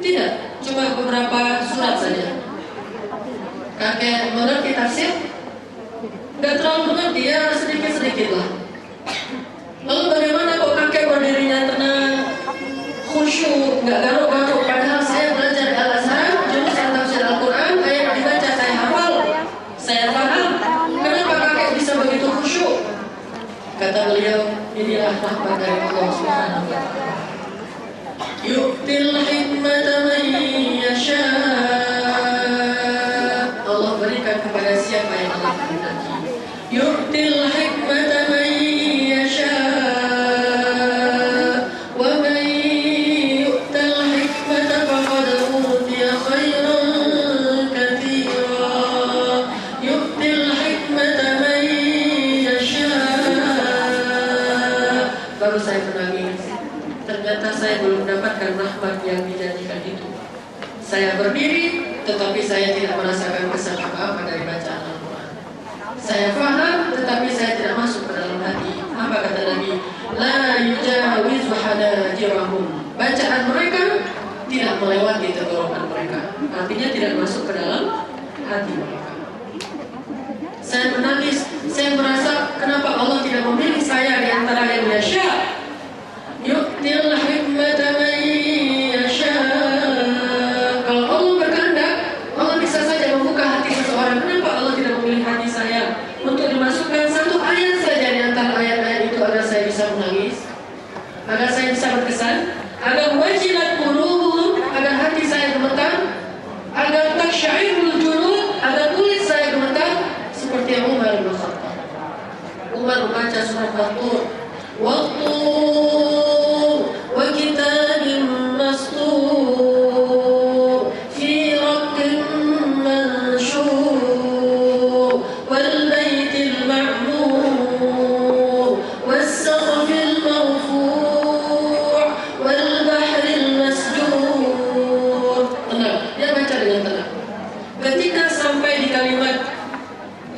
Tidak, cuma beberapa surat saja. Kakek mengerti tafsir? Nggak terlalu mengerti, ya sedikit-sedikit lah. Lalu bagaimana kok kakek berdirinya tenang, khusyuk, nggak garuk-garuk? Padahal saya belajar di Al-Azhar, jurusan tafsir Al-Quran, ayat dibaca saya hafal, saya paham. Kenapa kakek bisa begitu khusyuk? Kata beliau, inilah rahmat dari Allah Subhanahu wa Ta'ala. Yu'til hikmata man yasha. Allah berikan kepada siapa yang Allah kehendaki. Yu'til hikmata man yasha. Wa man yu'tal hikmata faqad utiya khairan katsira. Yu'til hikmata man yasha. Baru saya menangis. Ternyata saya belum mendapatkan rahmat yang dijanjikan itu. Saya berdiri, tetapi saya tidak merasakan kesan apa-apa dari bacaan Al-Quran. Saya faham, tetapi saya tidak masuk ke dalam hati. Apa kata Nabi? La yujawizu hanajirahum. Bacaan mereka tidak melewati tenggorokan mereka. Artinya tidak masuk ke dalam hati mereka. Saya menangis, saya merasa kenapa Allah tidak memilih saya di antara yang yasha. Yu'til hikmata man yasha. Kalau Allah berkehendak, Allah bisa saja membuka hati seseorang. Kenapa Allah tidak memilih hati saya untuk dimasukkan satu ayat saja di antara ayat-ayat itu agar saya bisa menangis, agar saya bisa berkesan, agar wajilat qulubuhum, agar hati saya gemetar, agar taksyairul julud, agar kulit saya gemetar, seperti Umar bin Khattab. Umar membaca surah At-Tur, Wat-Tur wa kitabim mastur fi raqqin manshur wal baitil ma'mur was saqfil marfu' wal bahril masjur. Tenang, dia baca dengan tenang. Ketika sampai di kalimat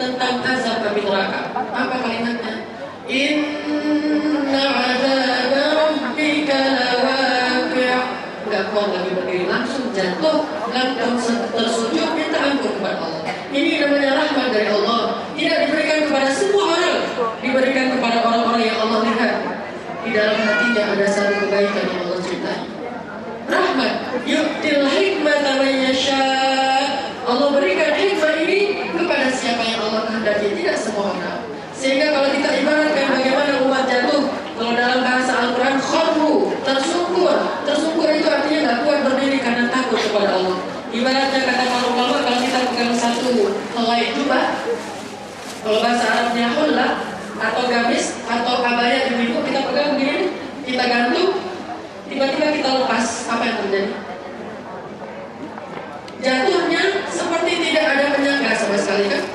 tentang azab api neraka, apa kalimatnya? Inna azab rabbika lawaqi'. Enggak kuat lagi berdiri, langsung jatuh, langsung tersujud minta ampun kepada Allah. Ini namanya rahmat dari Allah. Tidak diberikan kepada semua orang, diberikan kepada orang-orang yang Allah lihat di dalam hatinya ada satu kebaikan yang Allah cintai. Rahmat. Yu'til hikmata man yasha. Allah berikan hikmah ini kepada siapa yang Allah kehendaki, tidak semua orang. Sehingga kalau kita ibaratkan bagaimana umat jatuh, kalau dalam bahasa Al-Quran kharru, tersungkur. Tersungkur itu artinya nggak kuat berdiri karena takut kepada Allah. Ibaratnya kata para ulama, kalau kita pegang satu helai jubah, kalau bahasa Arabnya hullah atau gamis atau abaya ibu-ibu, kita pegang begini, kita gantung, tiba-tiba kita lepas, apa yang terjadi? Jatuhnya seperti tidak ada penyangga sama sekali, kan?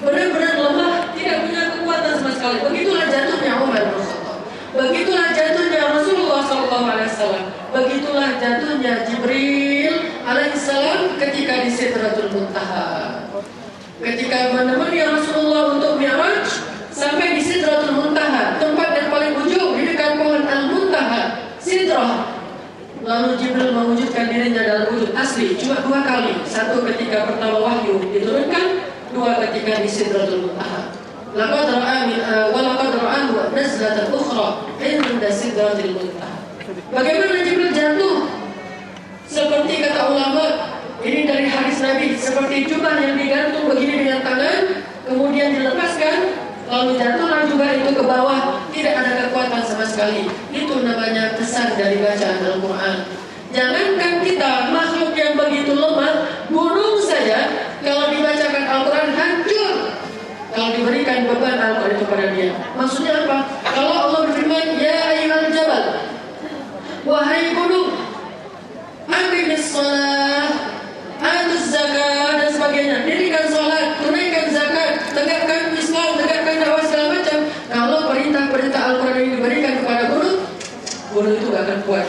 Benar-benar lemah, tidak punya kekuatan sama sekali. Begitulah jatuhnya Umar bin Khattab. Begitulah jatuhnya Rasulullah SAW. Begitulah jatuhnya Jibril alaihissalam ketika di Sidratul Muntaha. Ketika menemani Rasulullah untuk Mi'raj sampai di Sidratul Muntaha, tempat yang paling ujung di dekat pohon Al-Muntaha, Sidrah. Lalu Jibril mewujudkan dirinya dalam wujud asli cuma 2 kali. Satu ketika pertama wahyu diturunkan, 2 ketika di Sidratul Muntaha. Laqad ra'ahu nazlatan ukhra 'inda Sidratil Muntaha. Bagaimana Jibril jatuh? Seperti kata ulama, ini dari hadis Nabi, seperti jubah yang digantung begini dengan tangan, kemudian dilepaskan, lalu jatuhlah jubah itu ke bawah, tidak ada kekuatan sama sekali. Itu namanya kesan dari bacaan Al-Quran. Jangankan kita, makhluk yang begitu lemah, gunung saja kalau dibacakan Al-Quran hancur kalau diberikan beban Al-Quran itu pada dia. Maksudnya apa? Kalau Allah berfirman, ya ayyuhal jabal, wahai gunung, aqimis shalah, atuz zakat dan sebagainya, dirikan salat, tunaikan zakat, tegakkan Islam, tegakkan dakwah segala macam. Kalau perintah-perintah Al-Quran ini diberikan kepada gunung, gunung itu gak akan kuat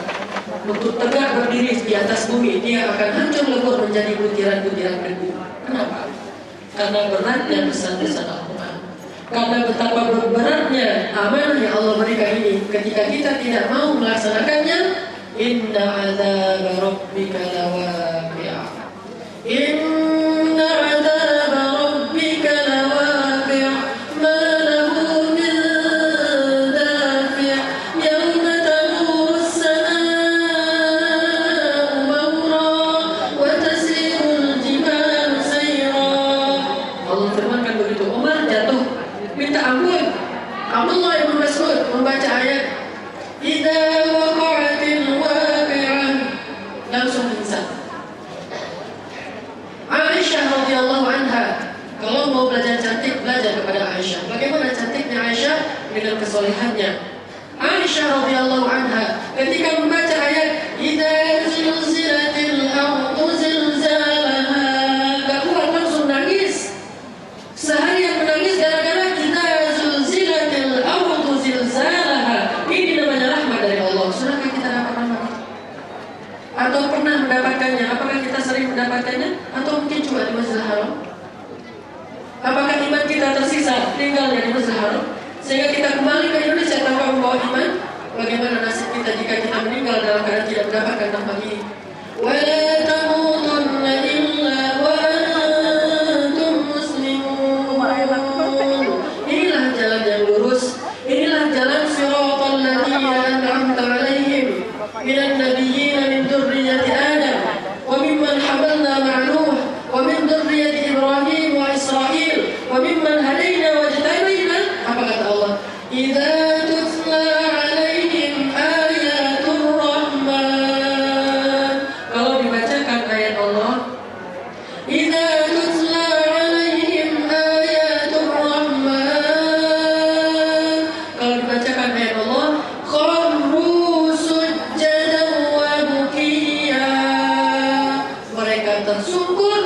untuk tegak berdiri di atas bumi. Dia akan hancur lebur menjadi butiran-butiran debu. Kenapa? Karena beratnya pesan-pesan Al-Quran. Karena betapa beratnya amanah yang Allah berikan ini. Ketika kita tidak mau melaksanakannya, Inna azab rabbika lawaqi'. Inna azab rabbika lawaqi'. Ma lahu min dafi'. Yawma tamuru as-samaa'u mawra wa tasiru al-jibalu sayra. Allah firmankan begitu. Umar jatuh minta ampun. Abdullah ibn Mas'ud membaca ayat idza waqa'atil waqi'ah, langsung pingsan. Aisyah radhiyallahu anha, kalau mau belajar cantik, belajar kepada Aisyah. Bagaimana cantiknya Aisyah? Dengan kesolehannya. Aisyah radhiyallahu anha ketika membaca ayat idza zulzilatil ardu zilzalaha, gak kuat langsung nangis. Seharian menangis gara-gara idza zulzilatil ardu zilzalaha. Ini namanya rahmat dari Allah. Sudahkah kita dapat rahmat itu? Atau pernah mendapatkannya? Apakah kita sering mendapatkannya? Atau mungkin cuma di Masjidil Haram? Apakah iman kita tersisa tinggalnya di Masjidil Haram sehingga kita kembali ke Indonesia tanpa membawa iman? Bagaimana nasib kita jika kita meninggal dalam keadaan tidak mendapatkan rahmat ini? Wala tamutunna illa wa antum muslimun. Inilah jalan yang lurus. Inilah jalan siratal ladzina an'amta 'alaihim minan nabiyyin min dzurriyyati Adam wa mimman hamalna ma'a Nuh wa min dzurriyyati Ibrahim wa Israil wa mimman hadaina wajtabaina. Apa kata Allah? Idza tutla 'alaihim ayatul rahman. Kalau dibacakan ayat Allah, idza tutla 'alaihim ayatul rahman. Kalau dibacakan ayat Allah, kharru sujjadan wa bukiya. Mereka tersungkur,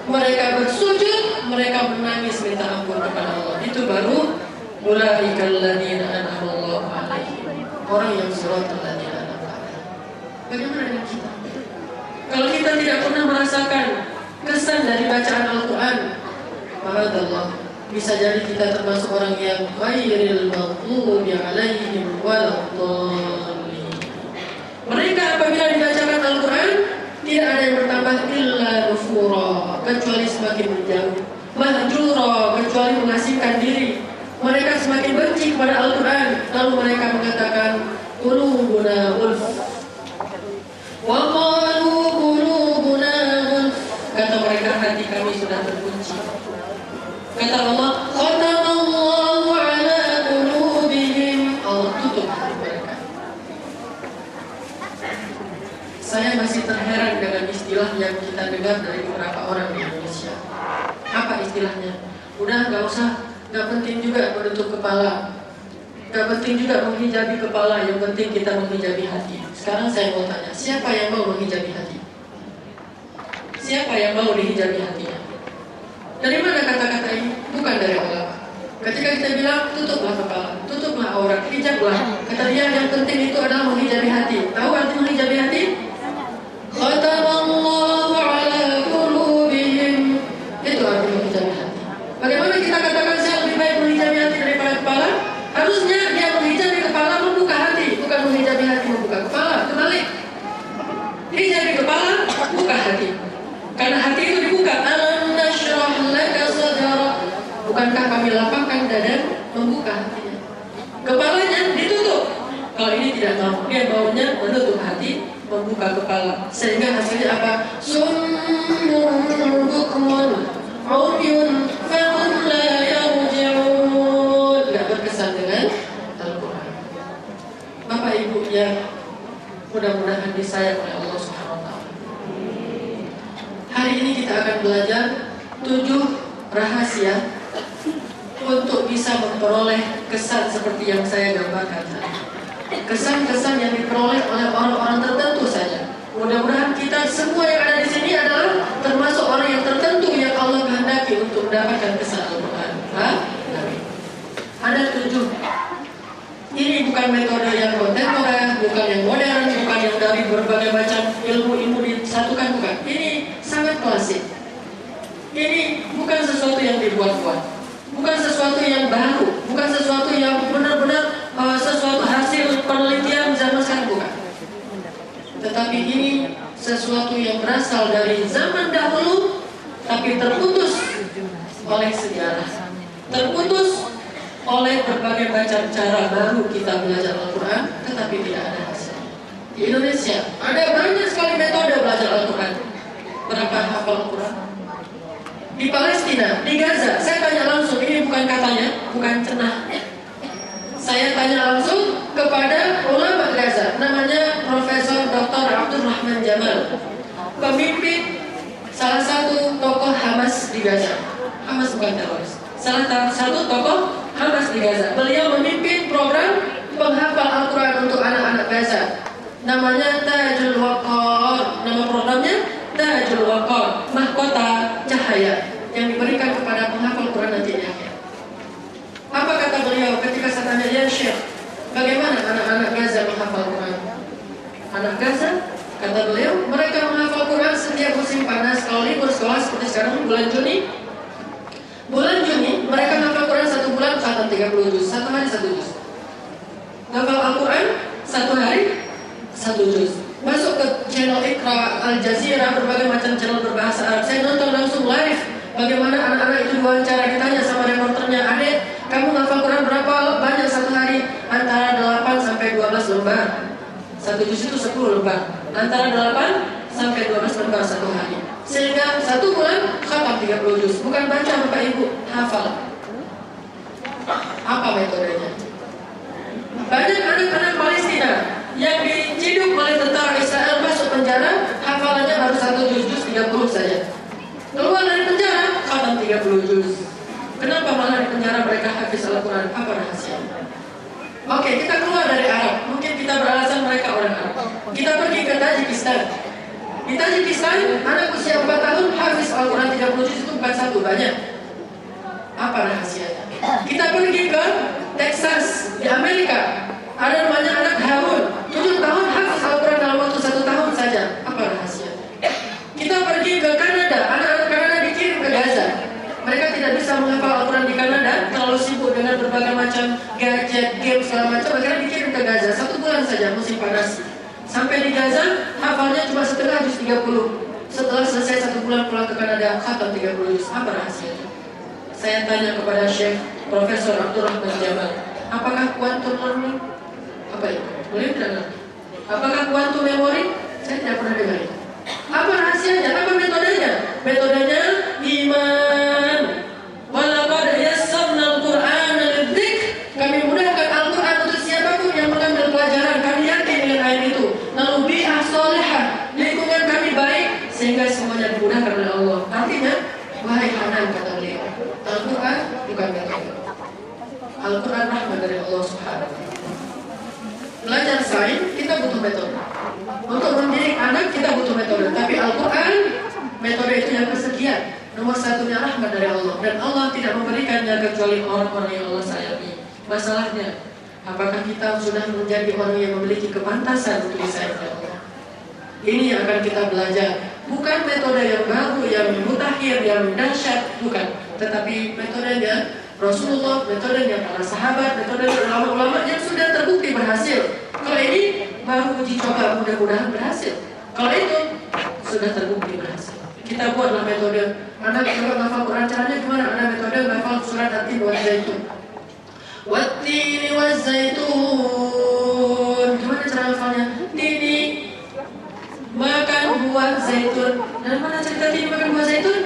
mereka bersujud, mereka menangis minta ampun kepada Allah. Itu baru ulaikal ladzina an'amallahu 'alaihim. Orang yang siratal ladzina an'amta 'alaihim. Bagaimana dengan kita? Kalau kita tidak pernah merasakan kesan dari bacaan Al-Quran, ma'adallah, bisa jadi kita termasuk orang yang ghairil maghdubi 'alaihim waladdallin. Mereka apabila dibacakan Al-Quran, tidak ada yang bertambah illa nufura, kecuali semakin menjauh, mahjura, kecuali mengasingkan diri. Mereka semakin benci kepada Al-Quran. Lalu mereka mengatakan qulubuna ghulf wa qalu qulubuna ghulf. Kata mereka, hati kami sudah terkunci. Kata Allah, khatamallahu ala qulubihim. Allah tutup hati mereka. Saya masih terheran dengan istilah yang kita dengar dari beberapa orang di Indonesia. Apa istilahnya? Udah gak usah, gak penting juga menutup kepala, gak penting juga menghijabi kepala, yang penting kita menghijabi hati. Sekarang saya mau tanya, siapa yang mau menghijabi hati? Siapa yang mau dihijabi hatinya? Dari mana kata-kata ini? Bukan dari ulama. Ketika kita bilang tutuplah kepala, tutuplah aurat, hijablah, kata dia yang penting itu adalah menghijabi hati. Tahu arti menghijabi hati? Khatamallahu ala qulubihim. Itu arti menghijabi hati. Bagaimana kita katakan saya lebih baik menghijabi hati daripada kepala? Harusnya dia menghijabi kepala membuka hati, bukan menghijabi hati membuka kepala. Kebalik. Hijabi kepala, buka hati. Karena hati itu dibuka. Alam nashrah laka sadrak. Bukankah kami lapangkan dada, membuka hatinya. Kepalanya ditutup. Kalau ini tidak mau, dia maunya menutup hati, membuka kepala. Sehingga hasilnya apa? Summun bukmun umyun fahum la yarji'un. Tidak berkesan dengan Al-Quran. Bapak Ibu yang mudah-mudahan disayang oleh Allah Subhanahu wa Ta'ala, hari ini kita akan belajar 7 rahasia untuk bisa memperoleh kesan seperti yang saya gambarkan tadi. Kesan-kesan yang diperoleh oleh orang-orang tertentu saja. Mudah-mudahan kita semua yang ada di sini adalah termasuk orang yang tertentu yang Allah kehendaki untuk mendapatkan kesan Al-Quran. Ada 7. Ini bukan metode yang kontemporer, bukan yang modern, bukan yang dari berbagai macam ilmu-ilmu disatukan, bukan. Ini sangat klasik. Ini bukan sesuatu yang dibuat-buat, bukan sesuatu yang baru, bukan sesuatu yang benar-benar sesuatu hasil penelitian zaman sekarang, bukan. Tetapi ini sesuatu yang berasal dari zaman dahulu, tapi terputus oleh sejarah, terputus oleh berbagai macam cara baru kita belajar Al-Quran, tetapi tidak ada hasil. Di Indonesia ada banyak sekali metode belajar Al-Quran. Berapa hafal Al-Quran? Di Palestina, di Gaza, saya tanya langsung, ini bukan katanya, bukan cenah. Saya tanya langsung kepada ulama Gaza, namanya Profesor Dr. Abdul Rahman Jamal, pemimpin salah satu tokoh Hamas di Gaza. Hamas bukan teroris. Salah satu tokoh Hamas di Gaza. Beliau memimpin program penghafal Al-Quran untuk anak-anak Gaza. Namanya Tajul Waqar. Nama programnya Tajul Waqar, mahkota cahaya yang diberikan kepada penghafal Quran nanti di akhir. Apa kata beliau ketika saya tanya, ya Syekh, bagaimana anak-anak Gaza menghafal Quran? Anak Gaza, kata beliau, mereka menghafal Quran setiap musim panas. Kalau libur sekolah seperti sekarang bulan Juni, mereka menghafal Quran 1 bulan khatam 30 juz, 1 hari 1 juz. Menghafal Al-Quran 1 hari 1 juz. Masuk ke channel Iqra, Al Jazeera, berbagai macam channel berbahasa Arab. Saya nonton langsung live bagaimana anak-anak itu diwawancara, ditanya sama reporternya, "Adek, kamu menghafal Quran berapa banyak 1 hari?" Antara 8 sampai 12 lembar. 1 juz itu 10 lembar. Antara 8 sampai 12 lembar 1 hari. Sehingga 1 bulan khatam 30 juz. Bukan baca Bapak Ibu, hafal. Apa metodenya? Banyak anak-anak Palestina yang diciduk oleh tentara Israel masuk penjara, hafalannya baru 1 juz 30 saja. Keluar dari penjara, khatam 30 juz. Kenapa malah di penjara mereka hafiz Al-Quran? Apa rahasianya? Oke, kita keluar dari Arab. Mungkin kita beralasan mereka orang Arab. Kita pergi ke Tajikistan. Di Tajikistan, anak usia 4 tahun hafiz Al-Quran 30 juz, itu bukan satu, banyak. Apa rahasianya? Kita pergi ke Texas di Amerika. Ada namanya anak Harun, 7 tahun hafiz Al-Quran dalam waktu 1 tahun saja. Apa rahasianya? Kita pergi ke Kanada. Anak-anak Kanada dikirim ke Gaza. Mereka tidak bisa menghafal Al-Quran di Kanada, terlalu sibuk dengan berbagai macam gadget, game, segala macam. Akhirnya dikirim ke Gaza 1 bulan saja musim panas. Sampai di Gaza, hafalnya cuma setengah juz 30. Setelah selesai 1 bulan pulang ke Kanada, khatam 30 juz. Apa rahasianya? Saya tanya kepada Syekh Profesor Abdul Rahman Jamal, apakah quantum learning? Apa itu? Boleh tidak ngerti? Apakah quantum memory? Saya tidak pernah dengar. Apa rahasianya? Apa metodenya? Metodenya iman. Walaqad yassarna al-Qur'ana lidzikr. Kami mudahkan Al-Quran untuk siapapun yang mengambil pelajaran. Kami yakin dengan ayat itu. Lalu bi'ah solehah, lingkungan kami baik sehingga semuanya dimudahkan oleh Allah. Artinya, wahai Hanan, kata beliau, Al-Quran bukan metode. Al-Quran rahmat dari Allah Subhanahu wa Ta'ala. Belajar sains kita butuh metode. Untuk mendidik anak kita butuh metode. Tapi Al-Quran, metode itu yang kesekian. Nomor satunya rahmat dari Allah. Dan Allah tidak memberikannya kecuali orang-orang yang Allah sayangi. Masalahnya, apakah kita sudah menjadi orang yang memiliki kepantasan untuk disayangi Allah? Ini yang akan kita belajar. Bukan metode yang baru, yang mutakhir, yang dahsyat, bukan. Tetapi metodenya Rasulullah, metodenya para sahabat, metodenya ulama-ulama yang sudah terbukti berhasil. Kalau ini baru uji coba, mudah-mudahan berhasil. Kalau itu sudah terbukti berhasil. Kita buatlah metode. Anak coba menghafal Quran, caranya gimana? Ada metode menghafal surat At-Tin wa Zaitun. Wat-tini wa zaitun. Gimana cara hafalnya? Tini makan buah zaitun. Dan mana cerita tini makan buah zaitun?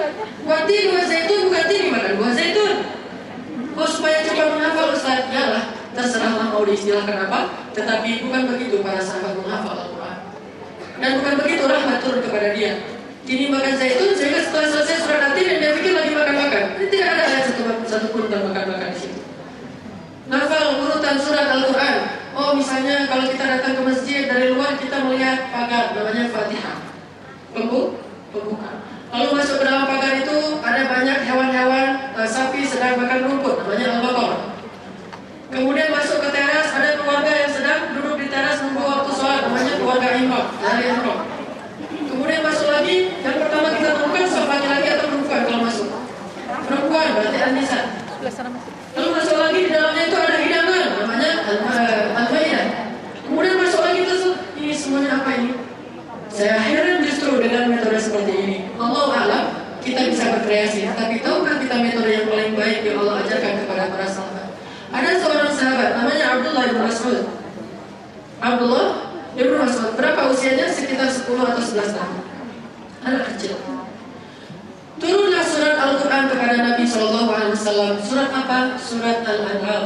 Wat-tini wa zaitun, bukan tini makan buah zaitun. Oh, supaya coba menghafal Ustaz, yalah, terserahlah mau diistilahkan apa. Tetapi bukan begitu para sahabat menghafal Al-Quran. Dan bukan begitu rahmat turun kepada dia. Kini makan zaitun sehingga setelah selesai surat At-Tin dan dia pikir lagi makan-makan. Ini tidak ada ayat satu pun tentang makan-makan di situ. Nafal urutan surat Al-Quran. Oh, misalnya kalau kita datang ke masjid dari luar kita melihat pagar namanya Fatihah. Pembuka. Lalu masuk ke dalam pagar itu ada banyak hewan-hewan, sapi sedang makan rumput, namanya Al-Baqarah. Kemudian masuk ke teras, ada keluarga yang sedang duduk di teras menunggu waktu sholat, namanya keluarga Imam, dari Imam. Kemudian masuk lagi, yang pertama kita temukan soal laki-laki atau perempuan kalau masuk. Perempuan berarti An-Nisa. Lalu masuk lagi di dalamnya itu ada hidangan, namanya Al-Maidah. Kemudian masuk lagi terus, ini semuanya apa ini? berkreasi, tapi tahukah kita metode yang paling baik yang Allah ajarkan kepada para sahabat? Ada seorang sahabat namanya Abdullah bin Mas'ud. Abdullah bin Mas'ud, berapa usianya? Sekitar 10 atau 11 tahun. Anak kecil. Turunlah surat Al-Quran kepada Nabi SAW. Surat apa? Surat Al-An'am.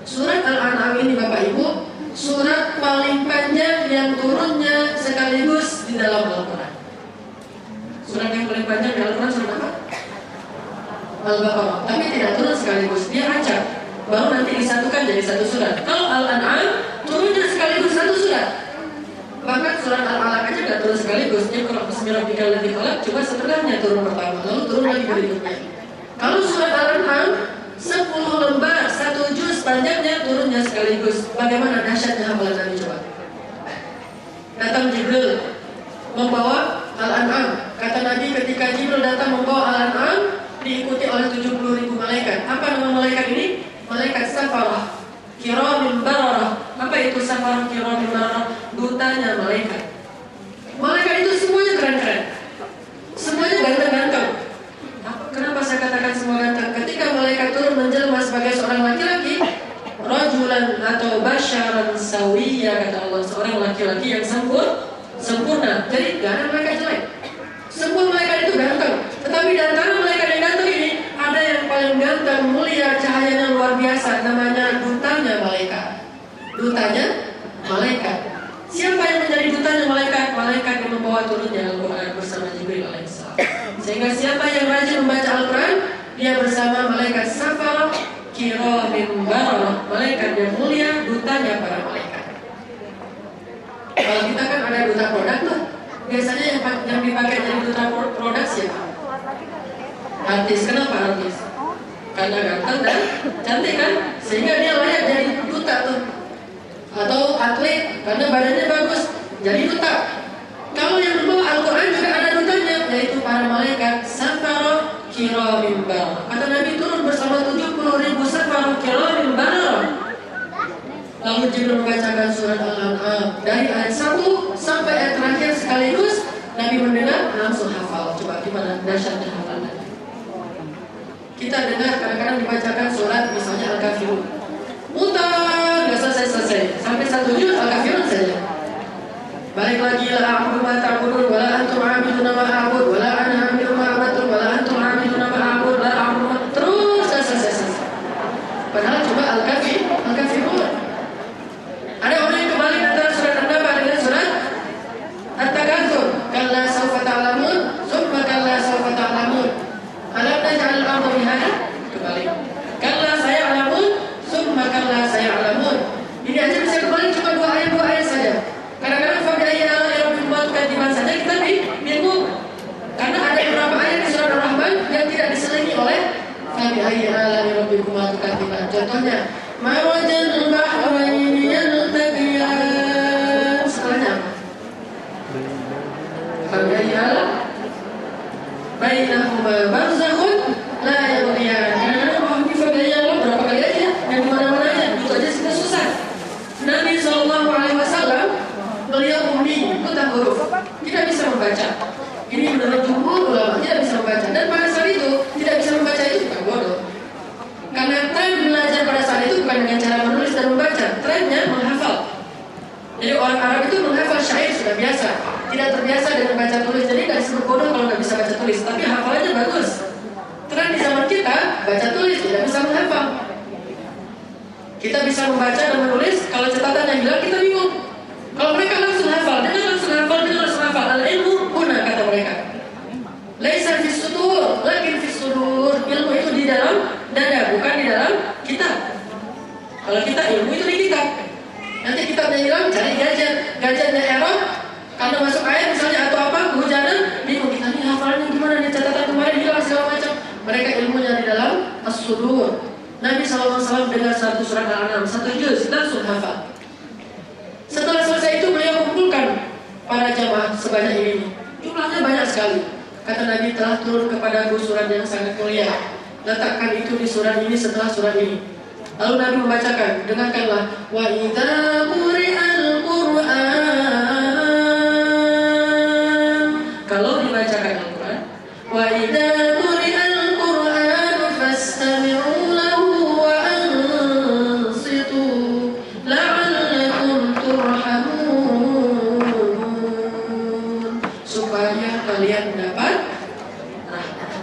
Surat Al-An'am ini Bapak Ibu, surat paling panjang yang turunnya sekaligus di dalam Al-Quran. Surat yang paling panjang di Al-Quran surat apa? Al-Baqarah. Tapi tidak turun sekaligus, dia acak, baru nanti disatukan jadi satu surat. Kalau Al-An'am turunnya sekaligus satu surat. Bahkan surat Al-Alaq aja nggak turun sekaligus. Dia kalau Bismillahirrahmanirrahim coba setengahnya turun pertama, lalu turun lagi berikutnya. Kalau surat Al-An'am 10 lembar, 1 juz panjangnya turunnya sekaligus. Bagaimana dahsyatnya hafalan Nabi coba? Datang Jibril membawa Al-An'am. Kata Nabi ketika Jibril datang membawa Al-An'am diikuti oleh 70.000 malaikat. Apa nama malaikat ini? Malaikat Safarah Kiramin Bararah. Apa itu Safarah Kiramin Bararah? Dutanya malaikat. Malaikat itu semuanya keren-keren, semuanya ganteng-ganteng. Kenapa saya katakan semua ganteng? Ketika malaikat turun menjelma sebagai seorang laki-laki, rajulan atau basyaran sawiyya, kata Allah, seorang laki-laki yang sempurna. Jadi gak ada malaikat jelek. Semua malaikat itu ganteng. Tetapi di antara malaikat yang ganteng ini ada yang paling ganteng, mulia, cahayanya luar biasa. Namanya dutanya malaikat. Dutanya malaikat. Siapa yang menjadi dutanya malaikat? Malaikat yang membawa turunnya Al-Quran bersama Jibril alaihissalam. Sehingga siapa yang rajin membaca Al-Quran, dia bersama malaikat Safarah Kiramin Bararah, malaikat yang mulia, dutanya para malaikat. Kalau kita kan ada duta produk tuh, biasanya yang dipakai jadi duta produk siapa? Artis. Kenapa artis? Karena ganteng dan cantik kan, sehingga dia layak jadi duta tuh. Atau atlet, karena badannya bagus, jadi duta. Kalau yang membawa Al-Quran juga ada dutanya, yaitu para malaikat Safarah Kiramin Bararah. Kata Nabi turun bersama 70.000 Safarah Kiramin Bararah. Lalu Jibril membacakan surat Al-An'am dari ayat 1 sampai ayat terakhir sekaligus. Nabi mendengar langsung hafal. Coba gimana dahsyatnya hafalan. Kita dengar kadang-kadang dibacakan surat misalnya Al-Kafirun, mutar, nggak selesai sampai 1 juz Al-Kafirun saja. Balik lagi, la a'budu ma ta'budun wa la antum 'abiduna ma a'bud wa la ana 'abidu ma 'abadtum wa la antum 'abiduna ma a'bud la a'budu, terus selesai. Padahal coba Al-Kafirun. Ada orang yang kembali antara surat An-Naba dengan surat At-Takatsur. Kalla sawfa ta'lamun, tsumma kalla sawfa ta'lamun. Alam naj'al al-ardha mihada? Kembali. Kalla saya'lamun, tsumma kalla saya'lamun. Ini aja bisa kembali cuma 2 ayat saja. Kadang-kadang fabi'ayyi ala'i rabbikuma tukadziban saja kita bingung. Karena ada beberapa ayat di surat Ar-Rahman yang tidak diselingi oleh fabi'ayyi ala'i rabbikuma tukadziban. Contohnya, marajal bahraini yaltaqiyan. Setelahnya apa? Fabi'ayyi ala'i bainahuma barzakhun la yabghiyan. Kadang-kadang memahami fabi'ayyi ala'i berapa kali aja, yang dimana-mana aja, itu aja sudah susah. Nabi SAW beliau ummi, buta huruf, tidak bisa membaca. Ini menurut jumhur ulama tidak bisa membaca. Dan pada saat itu tidak bisa membaca itu bukan bodoh. Karena tren belajar pada saat itu bukan dengan cara menulis dan membaca, trennya menghafal. Jadi orang Arab itu menghafal syair sudah biasa, tidak terbiasa dengan baca tulis. Jadi nggak disebut bodoh kalau nggak bisa baca tulis, tapi hafalannya bagus. Tren di zaman kita baca tulis tidak bisa menghafal. Kita bisa membaca dan menulis, kalau catatannya hilang kita bingung. Kalau mereka langsung hafal, dia langsung hafal. Al-ilmu huna, kata mereka. Laisa fis sudur, lakin fis sudur. Ilmu itu di dalam dada, bukan di dalam kitab. Kalau kita ilmu itu di kitab. Nanti kitabnya hilang, cari gadgetnya error. Karena masuk air misalnya atau apa, kehujanan, bingung kita nih hafalannya gimana nih, catatan kemarin hilang segala macam. Mereka ilmunya di dalam as-sudur. Nabi SAW dengar satu surat Al-An'am, 1 juz, langsung hafal. Setelah selesai itu beliau kumpulkan para jamaah sebanyak ini. Jumlahnya banyak sekali. Kata Nabi, telah turun kepadaku surat yang sangat mulia. Letakkan itu di surat ini setelah surat ini. Lalu Nabi membacakan, dengarkanlah. Wa idza quri'al Qur'an. Kalau dibacakan Al-Quran, wa idza quri'al supaya kalian dapat rahmat.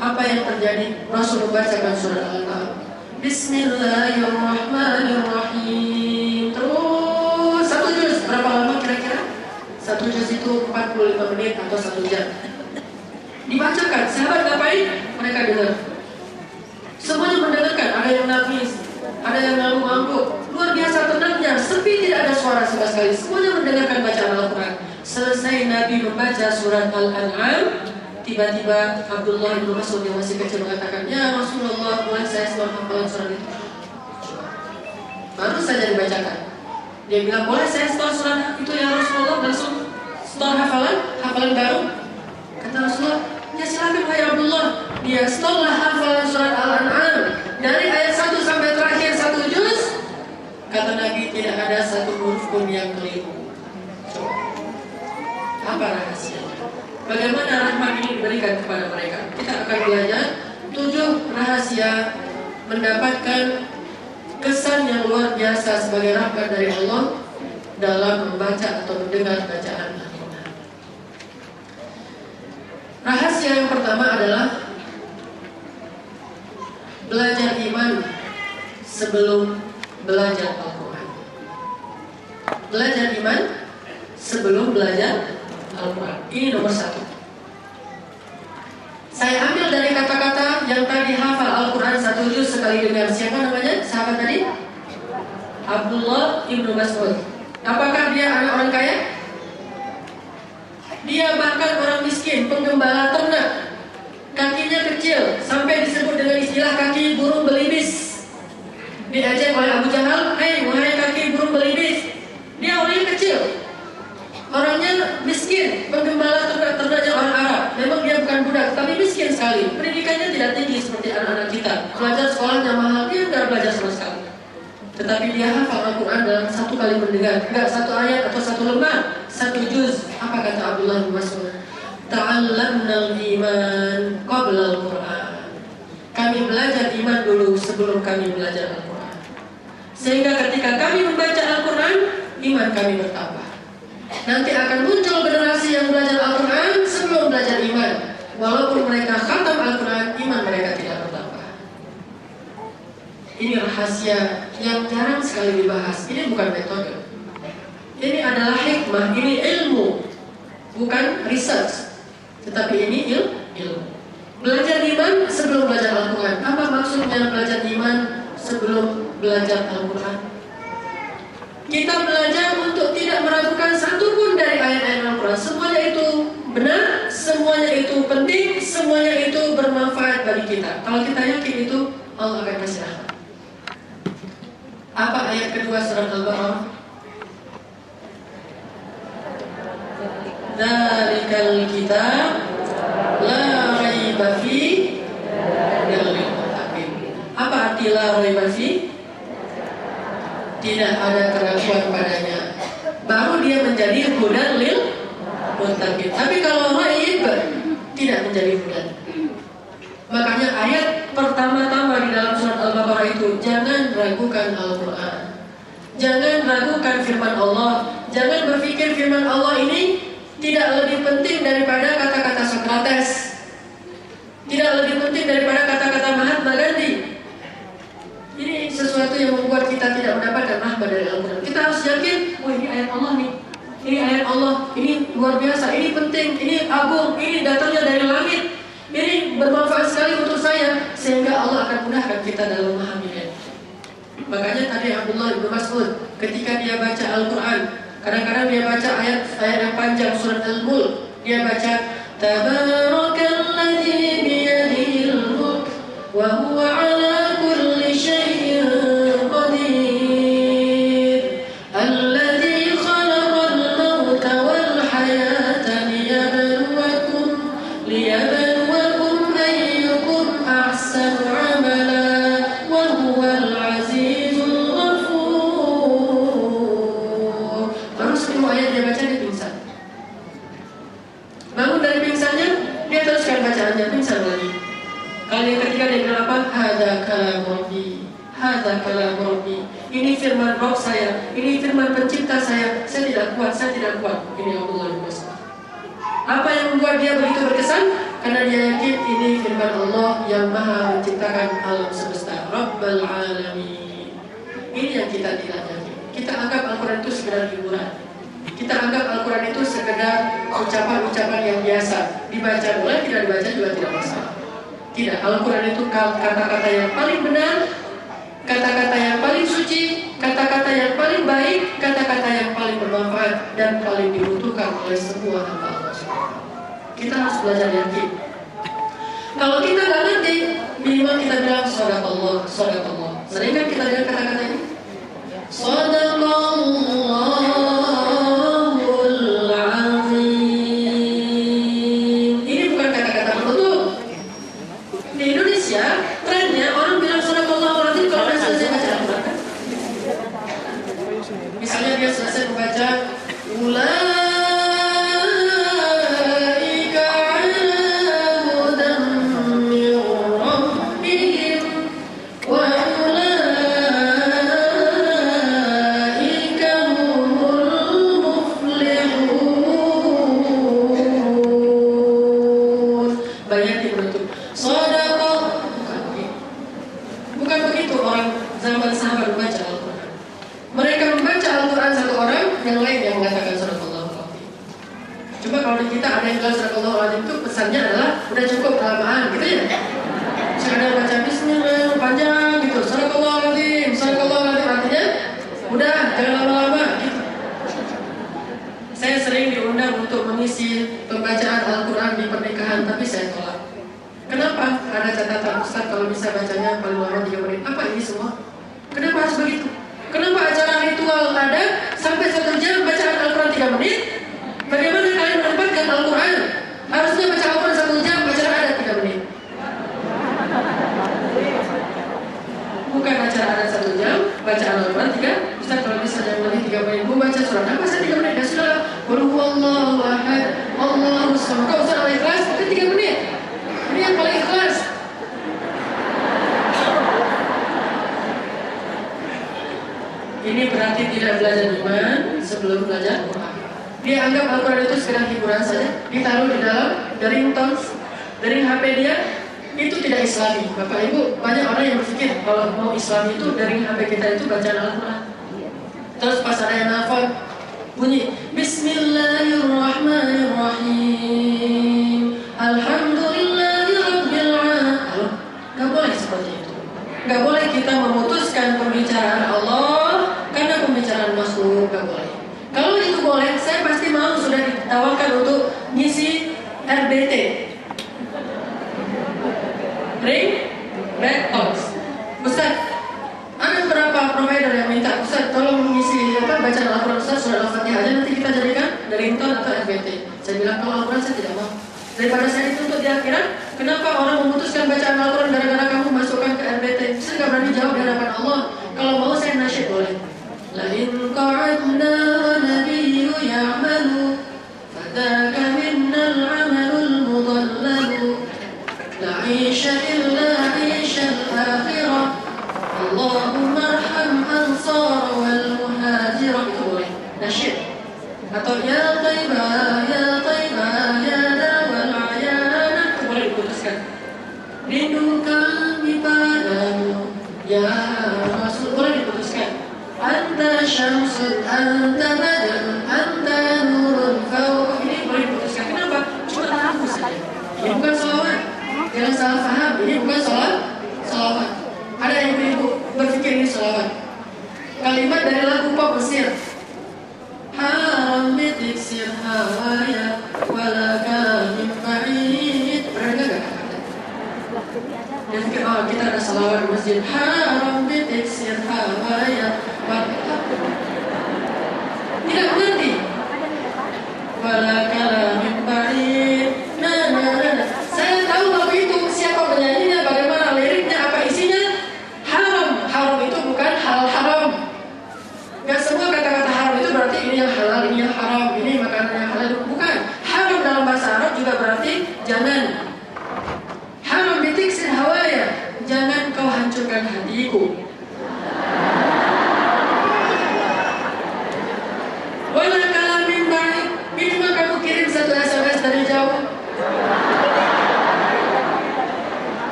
Apa yang terjadi? Rasul membacakan surat Al-An'am. Bismillahirrahmanirrahim. Terus satu juz. Berapa lama kira-kira? Satu juz itu 45 menit atau 1 jam. Dibacakan. Sahabat ngapain? Mereka dengar. Semuanya mendengarkan. Ada yang nangis, ada yang ngangguk-ngangguk. Luar biasa tenangnya. Sepi, tidak ada suara sama sekali. Semuanya mendengarkan bacaan Al-Quran. Selesai Nabi membaca surat Al-An'am, tiba-tiba Abdullah bin Mas'ud yang masih kecil mengatakan, "Ya Rasulullah, boleh saya hafalan surat itu?" Baru saja dibacakan. Dia bilang, "Boleh saya setor surat itu ya Rasulullah?" Langsung setor hafalan baru. Kata Rasulullah, "Ya silakan wahai Abdullah." Dia setorlah hafalan surat Al-An'am dari ayat 1 sampai terakhir 1 juz. Kata Nabi, tidak ada satu huruf pun yang keliru. Apa rahasianya? Bagaimana rahmat ini diberikan kepada mereka? Kita akan belajar 7 rahasia mendapatkan kesan yang luar biasa sebagai rahmat dari Allah dalam membaca atau mendengar bacaan Al-Quran. Rahasia yang pertama adalah belajar iman sebelum belajar Al-Quran. Belajar iman sebelum belajar Al-Quran. Ini nomor 1. Saya ambil dari kata-kata yang tadi hafal Al-Quran 1 juz sekali dengar. Siapa namanya? Sahabat tadi? Abdullah ibnu Mas'ud. Apakah dia anak orang kaya? Dia bahkan orang miskin, penggembala ternak. Kakinya kecil, sampai disebut dengan istilah kaki burung belibis. Diajak oleh Abu Jahal, "Hei, wahai kaki burung belibis." Dia orangnya kecil, orangnya miskin, penggembala ternak-ternaknya orang Arab. Memang dia bukan budak, tapi miskin sekali. Pendidikannya tidak tinggi seperti anak-anak kita. Belajar sekolahnya mahal, dia tidak belajar sama sekali. Tetapi dia hafal Al-Quran dalam 1 kali mendengar. Enggak 1 ayat atau 1 lembar, 1 juz. Apa kata Abdullah bin Mas'ud? "Ta'allamna al-iman qabla al-Quran." Kami belajar iman dulu sebelum kami belajar Al-Quran. Sehingga ketika kami membaca Al-Quran, iman kami bertambah. Nanti akan muncul generasi yang belajar Al-Quran sebelum belajar iman. Walaupun mereka khatam Al-Quran, iman mereka tidak bertambah. Ini rahasia yang jarang sekali dibahas. Ini bukan metode. Ini adalah hikmah, ini ilmu, bukan research. Tetapi ini ilmu. Belajar iman sebelum belajar Al-Quran. Apa maksudnya belajar iman sebelum belajar Al-Quran? Kita belajar untuk tidak meragukan satupun dari ayat-ayat Al-Quran. Semuanya itu benar, semuanya itu penting, semuanya itu bermanfaat bagi kita. Kalau kita yakin itu, Allah akan kasih rahmat. Apa ayat kedua surat Al-Baqarah? Dzalikal kitab la raiba fihi hudal lil muttaqin. Apa arti la raiba fihi? Tidak ada keraguan padanya. Baru dia menjadi hudan lil muttaqin. Tapi kalau raib tidak menjadi hudan. Makanya ayat pertama-tama di dalam surat Al-Baqarah itu, jangan ragukan Al-Quran, jangan ragukan firman Allah. Jangan berpikir firman Allah ini tidak lebih penting daripada kata-kata Sokrates, tidak lebih penting daripada kata-kata Mahatma Gandhi. Ini sesuatu yang membuat kita tidak mendapatkan rahmat dari Al-Quran. Kita harus yakin, oh ini ayat Allah nih, ini ayat Allah, ini luar biasa, ini penting, ini agung, ini datangnya dari langit, ini bermanfaat sekali untuk saya, sehingga Allah akan mudahkan kita dalam memahaminya. Makanya tadi Abdullah bin Mas'ud ketika dia baca Al-Quran, kadang-kadang dia baca ayat yang panjang surat Al-Mulk, dia baca Tabarakalladzi biyadihil mulk wa huwa ala kulli syai'in qadir alladzi khalaqal mauta wal hayata liyabluwakum ayyukum ahsanu amala wa huwal azizul ghafur. Baru 10 ayat dia baca, dia pingsan. Bangun dari pingsannya, dia teruskan bacaannya, pingsan lagi. Kali yang ketiga dia bilang apa? Hadza kalam Rabbi, hadza kalam Rabbi. Ini firman Rabb saya, ini firman pencipta saya tidak kuat, saya tidak kuat. Ini Abdullah bin Mas'ud. Apa yang membuat dia begitu berkesan? Karena dia yakin ini firman Allah yang maha menciptakan alam semesta, Rabbul Alamin. Ini yang kita tidak yakin. Kita anggap Al-Quran itu sekedar hiburan. Kita anggap Al-Quran itu sekedar ucapan-ucapan yang biasa. Dibaca boleh, tidak dibaca juga tidak masalah. Tidak, Al-Quran itu kata-kata yang paling benar, kata-kata yang paling suci, kata-kata yang paling baik, kata-kata yang paling bermanfaat dan paling dibutuhkan oleh semua hamba Allah. Kita harus belajar yakin. Kalau kita nggak ngerti, minimal kita bilang shadaqallah, shadaqallah. Sering kan kita dengar kata-kata ini? Shadaqallahul azim. Ini bukan kata-kata betul. Di Indonesia, trennya orang bilang shadaqallahul azim kalau sudah selesai baca Al-Quran. Misalnya dia selesai membaca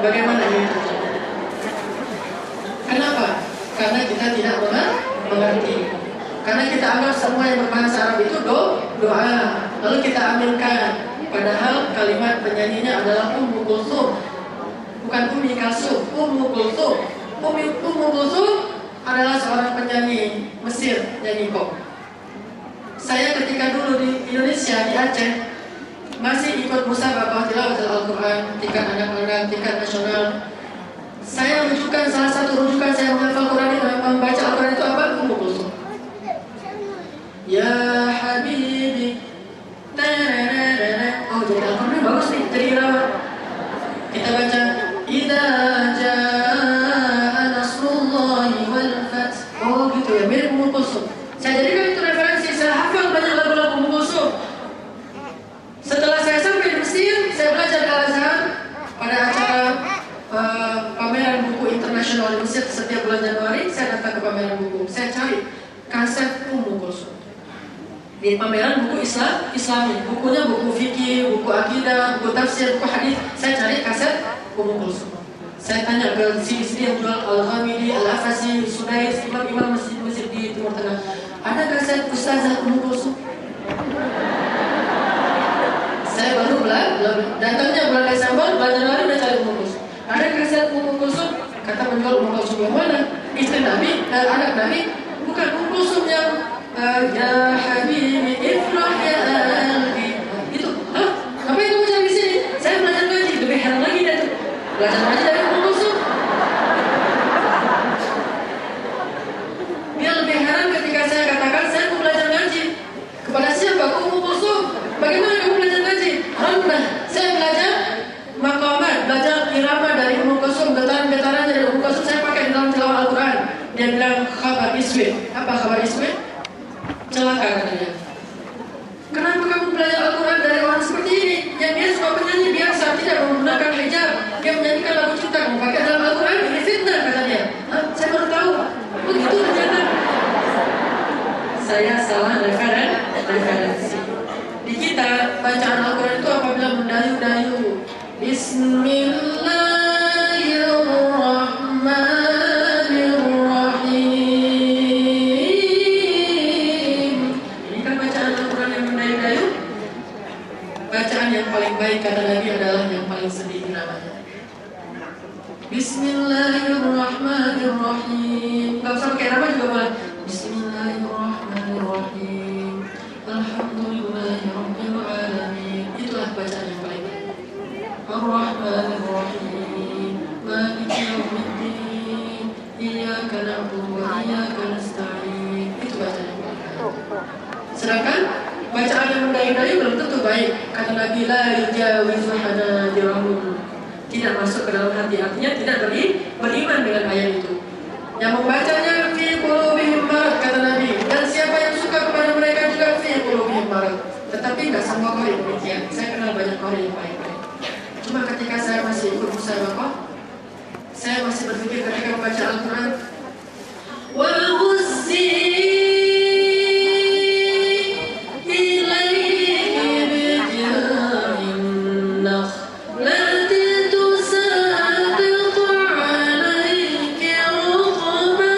bagaimana ini terjadi? Kenapa? Karena kita tidak mengerti. Karena kita anggap semua yang berbahasa Arab itu doa. Lalu kita aminkan. Padahal kalimat penyanyinya adalah Ummu Kulthum, bukan Ummi Kalsum. Ummu Kulthum. Ummu Kulthum adalah seorang penyanyi Mesir, nyanyi pop. Saya ketika dulu di Indonesia, di Aceh, masih ikut musabaqah tilawatul Al-Quran tingkat anak-anak, tingkat nasional. Saya rujukan, salah satu rujukan saya menghafal Quran itu, membaca Al-Quran itu apa? Ummu Kulthum. Ya Habibi. Oh, jadi Al-Quran bagus nih, jadi irama. Kita baca Idza jaa nasrullahi wal fath. Oh gitu ya, mirip Ummu Kulthum. Saya jadikan itu referensi, saya hafal banyak lagu-lagu Ummu Kulthum. Setelah saya sampai di Mesir, saya belajar di Al-Azhar pada acara pameran buku internasional di Mesir. Setiap bulan Januari saya datang ke pameran buku. Saya cari kaset Ummu Kulthum di pameran buku Islami. Bukunya buku fikih, buku akidah, buku tafsir, buku hadis. Saya cari kaset Ummu Kulthum. Saya tanya ke sini yang jual Al-Ghamidi, Al-Afasi, Sudais, imam-imam masjid-masjid di Timur Tengah. Ada kaset Ustazah Ummu Kulthum? Saya baru datangnya bulan Desember, bulan Januari udah cari Ummu Kulthum. Ada kaset Ummu Kulthum? Kata penjual Ummu Kulthum yang mana? Istri Nabi, anak Nabi? Bukan, Ummu Kulthum yang Ya Habibi Ifrah Ya Albi. Itu, apa yang kamu cari di sini? Saya belajar ngaji, lebih heran lagi dah tuh. Belajar ngaji dari Ummu Kulthum. Dia lebih heran ketika saya katakan saya mau belajar ngaji. Kepada siapa? Ummu Kulthum. Bagaimana kamu belajar ngaji? Alhamdulillah, saya belajar maqamat, belajar irama dari Ummu Kulthum, getaran-getaran dari Ummu Kulthum saya pakai dalam tilawah Al-Quran. Dia bilang khabar iswi. Apa khabar iswi? Celaka katanya. Kenapa kamu belajar Al-Quran dari orang seperti ini? Yang dia suka penyanyi biasa, tidak menggunakan hijab, dia menyanyikan lagu cinta, pakai dalam Al-Quran, ini fitnah katanya. Saya baru tahu. Begitu ternyata. Saya salah referensi. Di kita bacaan Al-Quran itu apabila mendayu-dayu. Bismillahirrahmanirrahim. Ini kan bacaan Al-Quran yang mendayu-dayu. Bacaan yang paling baik kata Nabi adalah yang paling sedih namanya. Bismillahirrahmanirrahim. Gak usah pakai nama juga boleh. Bismillahirrahmanirrahim. Alhamdulillahirabbil alamin. Itulah bacaan yang paling baik. Ar-Rahmanir-Rahim. Maliki yaumiddin. Iyyaka na'budu wa iyyaka nasta'in. Itu bacaan yang paling baik. Sedangkan bacaan yang mendayu-dayu belum tentu baik. Kata Nabi la yujawizu hanajirahum. Tidak masuk ke dalam hati, artinya tidak beriman dengan ayat itu. Yang membacanya fi qulubihim marad kata Nabi, dan siapa yang suka kepada mereka juga fi qulubihim marad. Tetapi tidak semua qari demikian. Saya kenal banyak qari yang baik-baik. Cuma ketika saya masih ikut musabaqah, saya masih berpikir ketika membaca Al-Quran, wal huzzi ilayhi bija'in nakhlati tusabitu alayki ruqban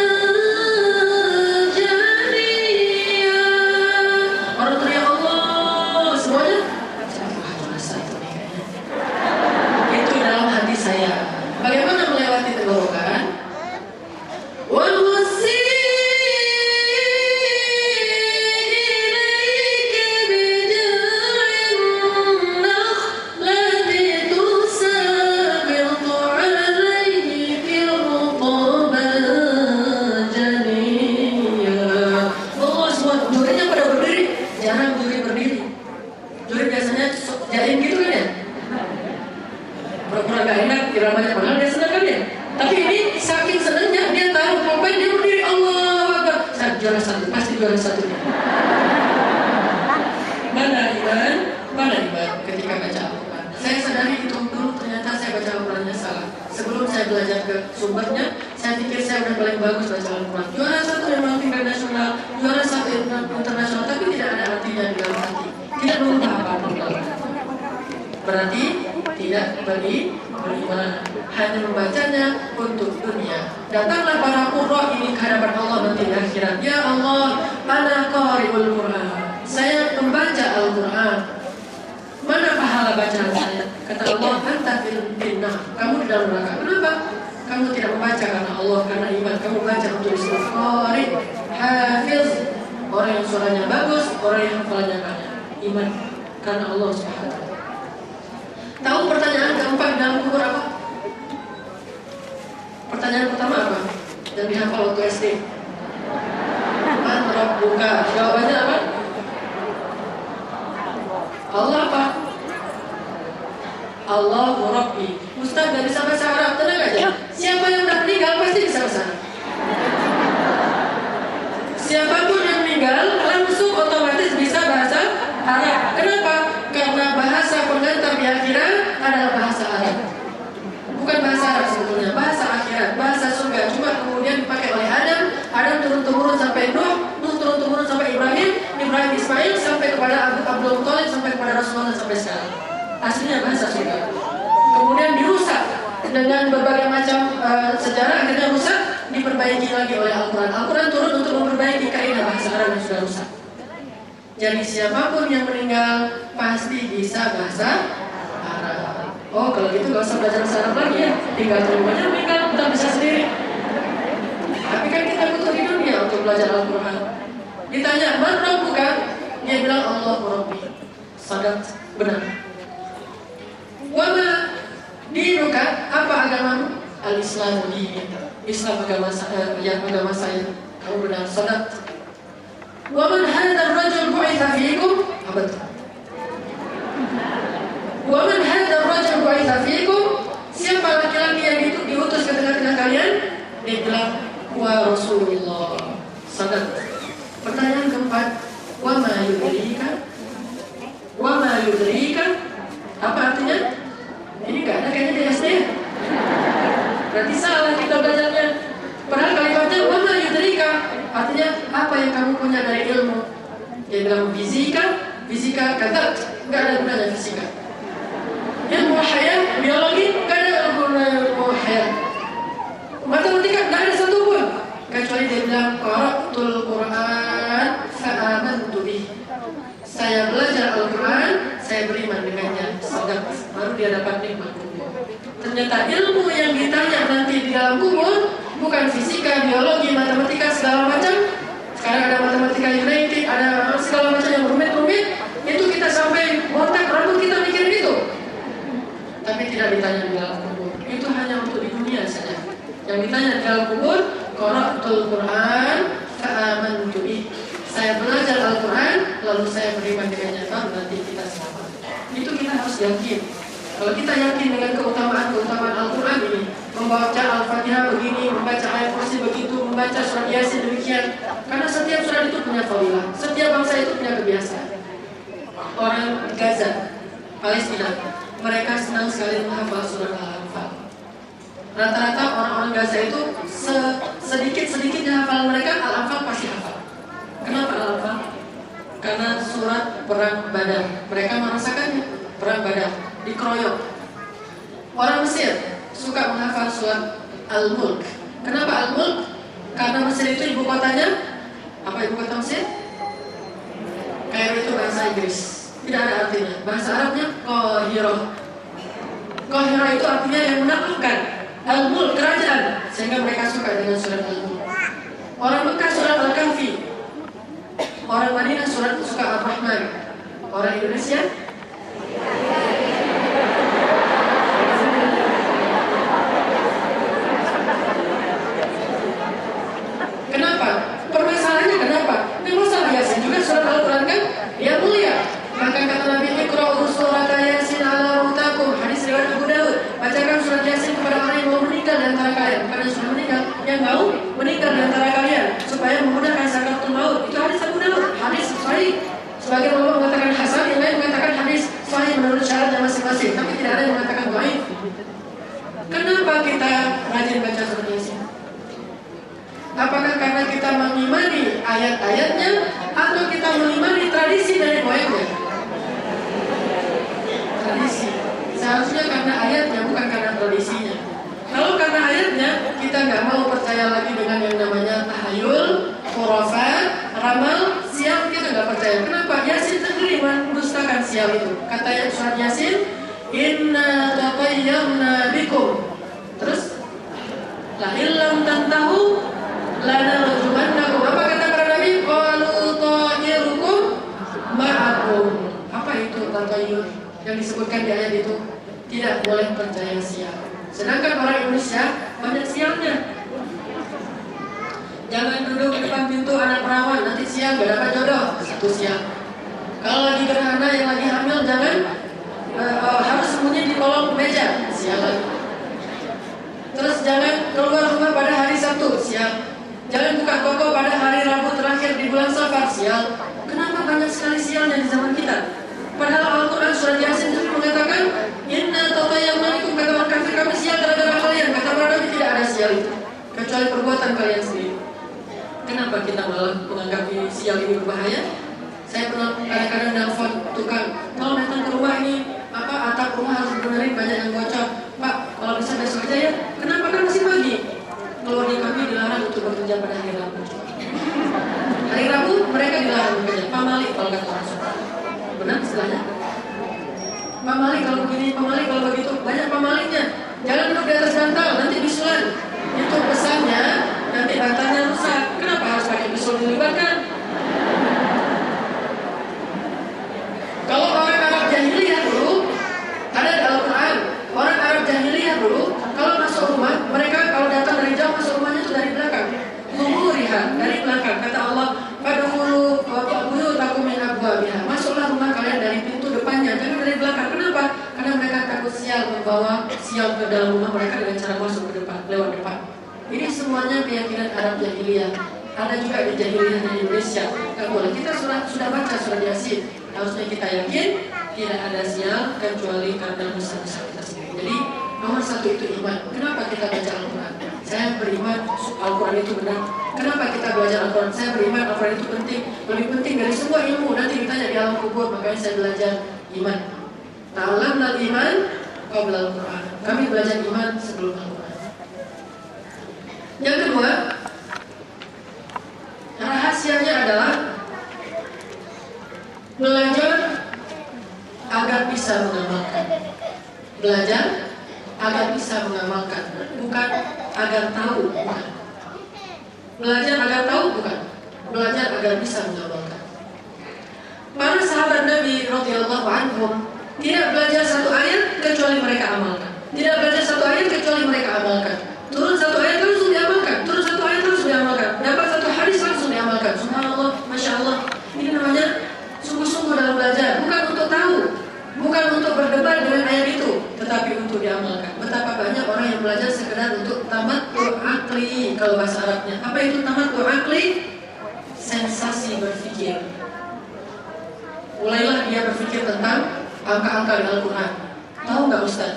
janiyya. Orang teriak Allah semuanya. Itu dalam hati saya. Bagaimana melewati tenggorokan? Wal huzzi ilayka bija'in nakhlati tusabitu alayki ruqban janiyya. Oh, semua jurinya pada berdiri. Jarang juri berdiri. Juri biasanya jaim gitu kan ya? Pura-pura gak enak, iramanya padahal dia senang kan ya? Tapi ini saking senangnya dia taruh pulpen, dia berdiri Allah Akbar. Saya juara satu, pasti juara satu. Mana iman ketika baca Al-Quran? Saya sadari itu dulu ternyata saya baca Al-Qurannya salah. Sebelum saya belajar ke sumbernya, saya pikir saya udah paling bagus baca Al-Quran. Juara satu memang tingkat nasional, juara satu internasional, tapi tidak ada artinya di dalam hati. Tidak berubah apa-apa. Berarti tidak beriman, hanya membacanya untuk dunia. Datanglah para qurra ini ke hadapan Allah nanti di akhirat. Ya Allah, ana qari'ul Quran. Saya pembaca Al-Quran. Mana pahala bacaan saya? Kata Allah, anta fil jannah. Kamu di dalam neraka. Kenapa? Kamu tidak membaca karena Allah, karena iman. Kamu baca untuk disebut qari, hafiz, orang yang suaranya bagus, orang yang hafalannya banyak. Iman karena Allah Subhanahu wa ta'ala. Tahu pertanyaan keempat dalam kubur apa? Pertanyaan pertama apa? Yang dihafal waktu SD. Man rabbuka? Jawabannya apa? Allah apa? Allahu Rabbi. Ustaz gak bisa bahasa Arab, tenang aja. Siapa yang udah meninggal pasti bisa bahasa Arab. Siapapun yang meninggal langsung otomatis bisa bahasa Arab. Kenapa? Karena bahasa pengantar di akhirat adalah bahasa Arab. Bukan bahasa Arab sebetulnya, bahasa akhirat, bahasa surga. Cuma kemudian dipakai oleh Adam turun-temurun sampai Nuh turun-temurun sampai Ibrahim Ismail sampai kepada Abdul Muthalib sampai kepada Rasulullah sampai sekarang. Aslinya bahasa surga. Kemudian dirusak dengan berbagai macam sejarah, akhirnya rusak, diperbaiki lagi oleh Al-Quran. Al-Quran turun untuk memperbaiki kaidah bahasa Arab yang sudah rusak. Jadi siapapun yang meninggal pasti bisa bahasa Arab. Oh, kalau gitu gak usah belajar bahasa Arab lagi ya. Tinggal terimanya meninggal, kita bisa sendiri. Tapi kan kita butuh di dunia untuk belajar Al-Quran. Ditanya, man rabbuka? Dia bilang Allahu Rabbi. Sadaq, benar. Wama dinuka, apa agamamu? Al-Islam dini. Islam agama saya. Kamu benar, sadaq. Waman hadar rajul bu'itha fiikum? Abad. Waman hadar rajul bu'itha fiikum? Siapa laki-laki yang diutus ke tengah-tengah kalian? Dia bilang, wa Rasulullah. Sadaq. Pertanyaan keempat, wama yudrika? Wama yudrika? Apa artinya? Ini gak ada kayaknya di SD. Berarti salah kita belajarnya. Padahal kalimatnya wama yudrika, artinya apa yang kamu punya dari ilmu. Dia bilang fisika kata gak ada gunanya fisika. Ilmu hayat, biologi gak ada gunanya ilmu hayat. Matematika gak ada satu pun. Kecuali dia bilang qara'tul Quran fa'amantu bih. Saya belajar Al-Quran, saya beriman dengannya. Sadaq, baru dia dapat nikmat kubur. Ternyata ilmu yang ditanya nanti di dalam kubur bukan fisika, biologi, matematika segala macam. Sekarang ada matematika United, ada segala macam yang rumit-rumit. Itu kita sampai botak rambut kita mikirin itu. Tapi tidak ditanya di dalam kubur. Itu hanya untuk di dunia saja. Yang ditanya di dalam kubur, qara'tul Quran fa'amantu bih. Saya belajar Al-Quran, lalu saya beriman dengannya, baru nanti kita selamat. Itu kita harus yakin. Kalau kita yakin dengan keutamaan Al-Quran ini, membaca Al-Fatihah begini, membaca ayat kursi begitu, membaca surat Yasin demikian. Karena setiap surat itu punya fadilah, setiap bangsa itu punya kebiasaan. Orang Gaza, Palestina, mereka senang sekali menghafal surat Al-Anfal. Rata-rata orang-orang Gaza itu sedikit-sedikitnya hafalan mereka Al-Anfal pasti hafal. Kenapa Al-Anfal? Karena surat perang Badar. Mereka merasakannya, perang Badar, dikeroyok. Orang Mesir suka menghafal surat Al-Mulk. Kenapa Al-Mulk? Karena Mesir itu ibu kotanya. Apa ibu kota Mesir? Kairo itu bahasa Inggris, tidak ada artinya. Bahasa Arabnya Qahirah. Qahirah itu artinya yang menaklukkan. Al-Mulk, kerajaan. Sehingga mereka suka dengan surat Al-Mulk. Orang Mekah surat Al-Kahfi. Orang Madinah surat suka Ar-Rahman. Orang Indonesia kenapa? Permasalahannya kenapa? Memang salah Yasin juga surat Al-Quran kan? Dia mulia. Maka kata Nabi Iqra'u surat Yasin ala mutakum. Hadis riwayat Abu Dawud. Bacakan surat Yasin kepada orang yang mau meninggal di antara kalian. Bukan yang sudah meninggal, yang mau meninggal di antara kalian, supaya memudahkan sakaratul maut. Itu hadis Abu Dawud. Hadis sahih. Sebagian ulama mengatakan hasan, yang lain mengatakan hadis sahih menurut syaratnya masing-masing. Tapi tidak ada yang mengatakan dhaif. Kenapa kita rajin baca surat Yasin? Apakah karena kita mengimani ayat-ayatnya atau kita mengimani tradisi dari moyangnya? Tradisi. Seharusnya karena ayatnya, bukan karena tradisinya. Kalau karena ayatnya, kita nggak mau percaya lagi dengan yang namanya tahayul, khurafat, ramal, sial, kita nggak percaya. Kenapa? Yasin sendiri mendustakan sial itu. Katanya surat Yasin, inna tatayyarna bikum. Terus, la illam tantahu lanarjumannakum. Apa kata para nabi? Qalu ta'irukum ma'akum. Apa itu tatayyur yang disebutkan di ayat itu? Tidak boleh percaya sial. Sedangkan orang Indonesia banyak sialnya. Jangan duduk di depan pintu anak perawan, nanti sial gak dapat jodoh. Satu sial. Kalau lagi gerhana yang lagi hamil, jangan harus sembunyi di kolong meja. Sial lagi. Terus jangan keluar rumah pada hari Sabtu. Sial. Jangan buka toko pada hari Rabu terakhir di bulan Safar. Sial. Kenapa banyak sekali sialnya di zaman kita? Padahal Al-Quran surat Yasin itu mengatakan, inna tatayyarnakum, kata orang kafir, kami sial gara-gara kalian. Kata para nabi, tidak ada sial itu kecuali perbuatan kalian sendiri. Kenapa kita malah menganggap sial ini berbahaya? Saya pernah kadang-kadang nelfon tukang, kalau datang ke rumah ini, atap rumah harus dibenerin, banyak yang bocor. Pak, kalau bisa besok aja ya. Kenapa? Kan masih pagi. Keluarga kami dilarang untuk bekerja pada hari Rabu. Hari Rabu mereka dilarang bekerja. Pak Malik kalau kata orang suka. Benar istilahnya? Pak Malik kalau begini, Pak Malik kalau begitu. Banyak Pak Maliknya. Jangan duduk di atas bantal, nanti bisulan. Itu pesannya, nanti bantalnya rusak. Kenapa harus pakai bisul dilibatkan? Kalau orang Arab jahiliyah dulu, ada di Al-Quran. Orang Arab jahiliyah dulu, kalau masuk rumah, mereka kalau datang dari jauh masuk rumahnya itu dari belakang. Zuhuriha, dari belakang. Kata Allah, fadkhulu buyutakum min abwabiha. Masuklah rumah kalian dari pintu depannya, jangan dari belakang. Kenapa? Karena mereka takut sial membawa sial ke dalam rumah mereka dengan cara masuk ke depan, lewat depan. Ini semuanya keyakinan Arab jahiliyah. Ada juga di jahiliyah di Indonesia. Tidak boleh. Kita sudah baca surat Yasin. Harusnya kita yakin tidak ada sial kecuali karena dosa-dosa kita sendiri. Jadi nomor satu itu iman. Kenapa kita baca Al-Quran? Saya beriman Al-Quran itu benar. Kenapa kita belajar Al-Quran? Saya beriman Al-Quran itu penting. Lebih penting dari semua ilmu. Nanti ditanya di alam kubur. Makanya saya belajar iman. Ta'allamnal iman qabla Al-Quran. Kami belajar iman sebelum Al-Quran. Yang kedua, rahasianya adalah belajar agar bisa mengamalkan. Belajar agar bisa mengamalkan, bukan agar tahu, bukan. Belajar agar tahu, bukan. Belajar agar bisa mengamalkan. Para sahabat Nabi radhiyallahu anhum tidak belajar satu ayat kecuali mereka amalkan. Tidak belajar satu ayat kecuali mereka amalkan. Turun satu ayat langsung diamalkan. Turun satu ayat langsung diamalkan. Dapat satu hadis langsung diamalkan. Subhanallah, masya Allah. Ini namanya sungguh-sungguh dalam belajar. Bukan untuk tahu, bukan untuk berdebat dengan ayat itu, tetapi untuk diamalkan. Betapa banyak orang yang belajar sekedar untuk tamattu akli kalau bahasa Arabnya. Apa itu tamattu akli? Sensasi berpikir. Mulailah dia berpikir tentang angka-angka di Al-Quran. Tahu nggak Ustaz?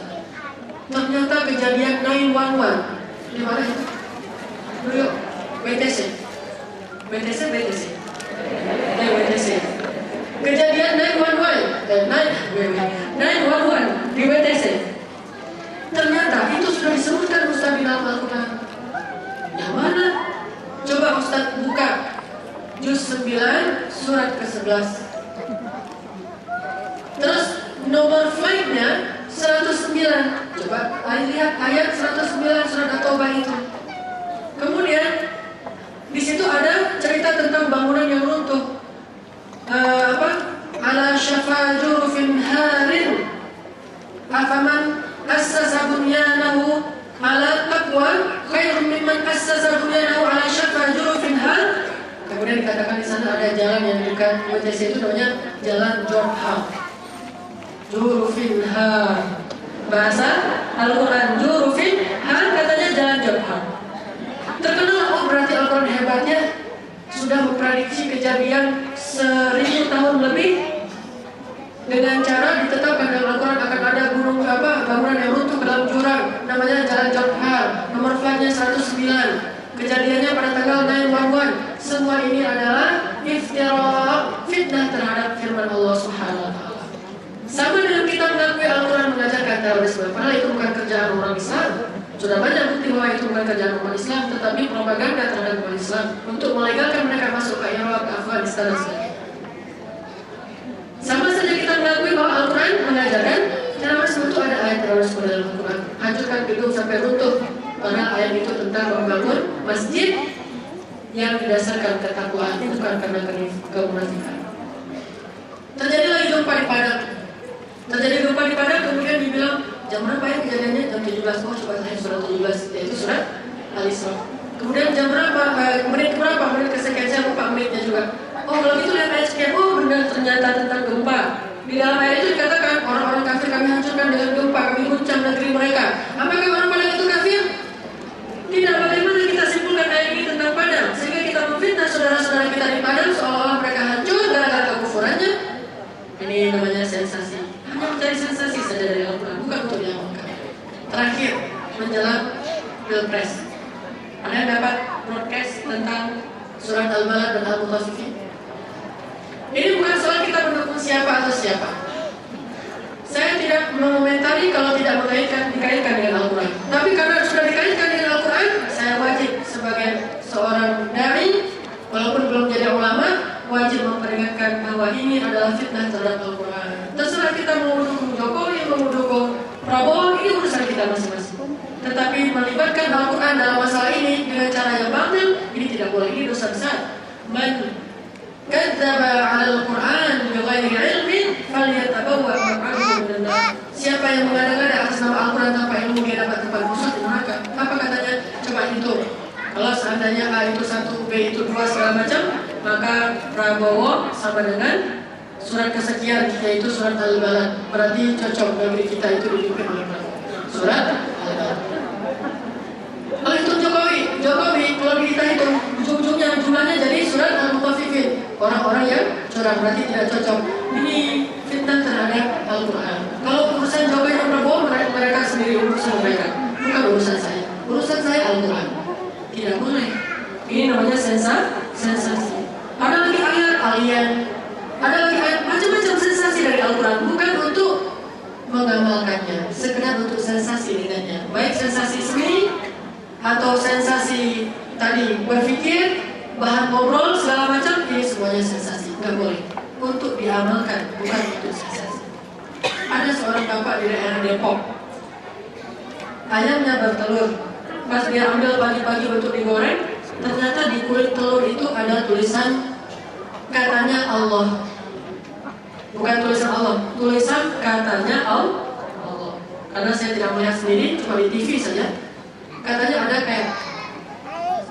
Ternyata kejadian 911 di mana itu? New York, BTC. Kejadian 911 di BTC. Ternyata itu sudah disebutkan Ustaz di dalam Al-Quran. Yang mana? Coba Ustaz buka juz 9 surat ke-11. Terus nomor flightnya 109. Coba lihat ayat 109 surat At-Taubah itu. Kemudian di situ ada cerita tentang bangunan yang runtuh. Ala syafa jurufin harin afaman assasa bunyanahu ala taqwa khairun mimman assasa bunyanahu ala syafa jurufin har. Kemudian dikatakan di sana ada jalan yang dekat BTC itu namanya Jalan Jorham. Jurufin har. Bahasa Al-Quran Jurufin har katanya Jalan Jorham. Terkenal berarti Al-Quran hebatnya sudah memprediksi kejadian 1000 tahun lebih dengan cara ditetapkan dalam Al-Quran akan ada bangunan yang runtuh ke dalam jurang namanya Jalan Jorham. Nomor flightnya 109. Kejadiannya pada tanggal 911. Semua ini adalah iftira, fitnah terhadap firman Allah Subhanahu wa taala. Sama dengan kita mengakui Al-Quran mengajarkan terorisme. Padahal itu bukan kerjaan orang Islam. Sudah banyak bukti bahwa itu bukan kerjaan umat Islam, tetapi propaganda terhadap umat Islam untuk melegalkan mereka masuk ke Irak, ke Afghanistan dan sebagainya. Sama saja kita mengakui bahwa Al-Quran mengajarkan terorisme itu ada ayat terorisme dalam Al-Quran. Hancurkan gedung sampai runtuh. Karena ayat itu tentang membangun masjid yang didasarkan ketakwaan, bukan karena kemunafikan. Terjadi lagi gempa di Padang. Kemudian dibilang jam berapa ya kejadiannya? Jam 17. Oh, coba saya surat 17, yaitu surat Al-Isra. Kemudian jam berapa? Menit kesekian, saya lupa menitnya juga. Oh, kalau gitu lihat ayat sekian. Oh, benar, ternyata tentang gempa. Di dalam ayat itu dikatakan orang-orang kafir kami hancurkan dengan gempa, kami guncang negeri mereka. Apakah orang Padang itu kafir? Tidak. Bagaimana kita simpulkan ayat ini tentang Padang sehingga kita memfitnah saudara-saudara kita di Padang seolah-olah mereka hancur gara-gara kekufurannya? Ini namanya sensasi. Hanya mencari sensasi saja dari Al-Quran, bukan untuk diamalkan. Terakhir, menjelang Pilpres, ada yang dapat broadcast tentang surat Al-Balad dan Al-Mutaffifin. Ini bukan soal kita mendukung siapa atau siapa. Saya tidak mengomentari kalau tidak dikaitkan dengan Al-Quran. Tapi karena sudah dikaitkan dengan Al-Quran, saya wajib sebagai seorang dai, walaupun belum jadi ulama, wajib memperingatkan bahwa ini adalah fitnah terhadap Al-Quran. Terserah kita mau mendukung Jokowi, mau mendukung Prabowo, ini urusan kita masing-masing. Tetapi melibatkan Al-Quran dalam masalah ini dengan cara yang batil, ini tidak boleh, ini dosa besar. Man kadzdzaba 'alal Qur'an bighairi 'ilmin falyatabawwa maq'adahu minan nar. Siapa yang mengada-ngada atas nama Al-Quran tanpa ilmu, dia dapat tempat khusus di neraka. Apa katanya? Coba hitung. Kalau seandainya A itu 1, B itu 2 segala macam, maka Prabowo sama dengan surat kesekian, yaitu surat Al-Balad. Berarti cocok negeri kita itu dipimpin oleh Prabowo. Surat Al-Balad. Kalau itu Jokowi kalau kita hitung ujung-ujungnya jumlahnya jadi surat Al-Mutaffifin. Orang-orang yang curang, berarti tidak cocok. Ini fitnah terhadap Al-Quran. Kalau urusan Jokowi dan Prabowo, mereka sendiri urusan mereka, bukan urusan saya. Urusan saya Al-Quran. Tidak boleh. Ini namanya sensasi. Ada lagi ayat alien, ada lagi ayat macam-macam sensasi dari Al-Quran, bukan untuk mengamalkannya, sekedar untuk sensasi dengannya. Baik sensasi sendiri atau sensasi tadi berpikir, bahan ngobrol segala macam, ini semuanya sensasi. Nggak boleh untuk diamalkan, bukan untuk sensasi. Ada seorang bapak di daerah Depok, ayamnya bertelur. Pas dia ambil pagi-pagi untuk digoreng, ternyata di kulit telur itu ada tulisan katanya Allah. Bukan tulisan Allah, tulisan katanya Allah. Karena saya tidak melihat sendiri, cuma di TV saja. Katanya ada kayak,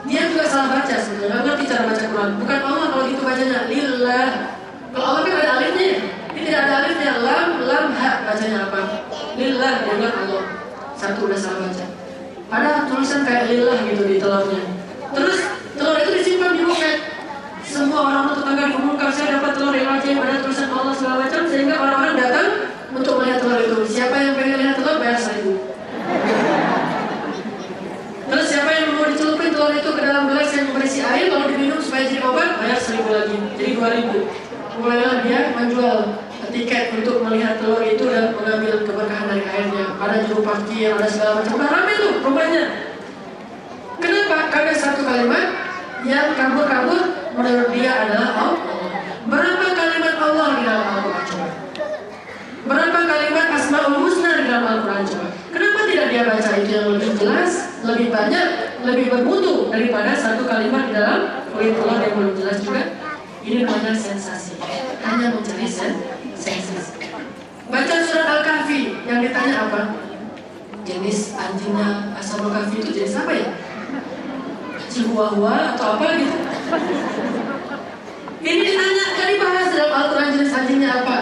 dia juga salah baca sebenarnya, nggak ngerti cara baca Quran. Bukan Allah kalau gitu bacanya, lillah. Kalau Allah kan ada alifnya, ini tidak ada alifnya, lam ha bacanya apa? Lillah, dia bilang Allah. Satu udah salah baca. Ada tulisan kayak lillah gitu di telurnya. Terus telur itu disimpan di buket. Semua orang tetangga diumumkan, saya dapat telur yang ajaib, ada tulisan Allah segala macam, sehingga orang-orang datang untuk melihat telur itu. Siapa yang pengen lihat telur bayar 1.000. Terus siapa yang mau dicelupin telur itu ke dalam gelas yang berisi air lalu diminum supaya jadi obat, bayar 1.000 lagi, jadi 2.000. Mulailah dia menjual tiket untuk melihat telur itu dan mengambil keberkahan dari airnya. Ada juru parkir, ada segala macam. Udah ramai tuh rumahnya. Kenapa? Karena satu kalimat yang kabur-kabur menurut dia adalah Allah. Berapa kalimat Allah di dalam Al-Quran coba? Berapa kalimat Asmaul Husna di dalam Al-Quran coba? Kenapa tidak dia baca itu yang lebih jelas, lebih banyak, lebih bermutu daripada satu kalimat di dalam kulit telur yang belum jelas juga? Ini namanya sensasi. Hanya mencari sensasi. Baca surat Al-Kahfi, yang ditanya apa? Jenis anjingnya Ashabul Kahfi itu jenis apa ya? Chihuahua atau apa gitu? Ini ditanya, kan dibahas dalam Al-Quran jenis anjingnya apa?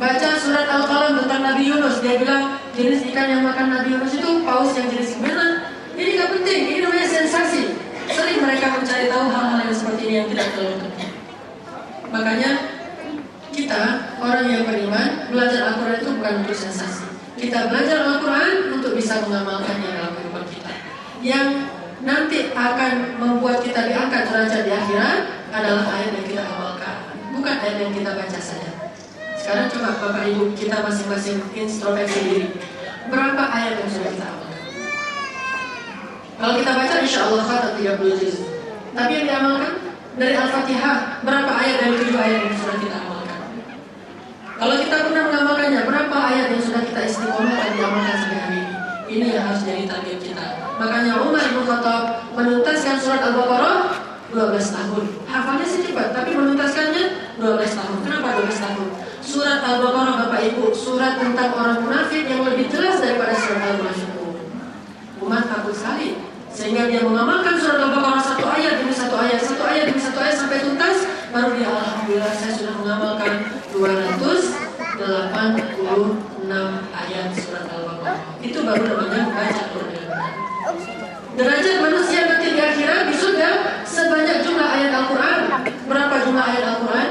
Baca surat Al-Qalam tentang Nabi Yunus, dia bilang jenis ikan yang makan Nabi Yunus itu paus yang jenis gimana? Ini gak penting, ini namanya sensasi. Sering mereka mencari tahu hal-hal yang seperti ini yang tidak terlalu penting. Makanya kita, orang yang beriman, belajar Al-Quran itu bukan untuk sensasi. Kita belajar Al-Quran untuk bisa mengamalkannya dalam kehidupan kita. Yang nanti akan membuat kita diangkat derajat di akhirat adalah ayat yang kita amalkan, bukan ayat yang kita baca saja. Sekarang coba Bapak Ibu kita masing-masing introspeksi diri. Berapa Kalau kita baca insya Allah khatam 30 juz. Tapi yang diamalkan dari Al-Fatihah, berapa ayat dari 7 ayat yang sudah kita amalkan? Kalau kita pernah mengamalkannya, berapa ayat yang sudah kita istiqomah dan diamalkan sampai hari ini? Ini yang harus jadi target kita. Makanya Umar bin Khattab menuntaskan surat Al-Baqarah 12 tahun. Hafalnya sih cepat, tapi menuntaskannya 12 tahun. Kenapa 12 tahun? Surat Al-Baqarah Bapak Ibu, surat tentang orang munafik yang lebih jelas daripada surat Al-Munafiqun. Umar takut sekali, sehingga dia mengamalkan surat Al-Baqarah satu ayat demi satu ayat, satu ayat demi satu ayat sampai tuntas. Baru dia alhamdulillah saya sudah mengamalkan 286 ayat surat Al-Baqarah. Itu baru namanya baca Quran. Derajat manusia nanti di akhirat di surga sebanyak jumlah ayat Al-Quran. Berapa jumlah ayat Al-Quran?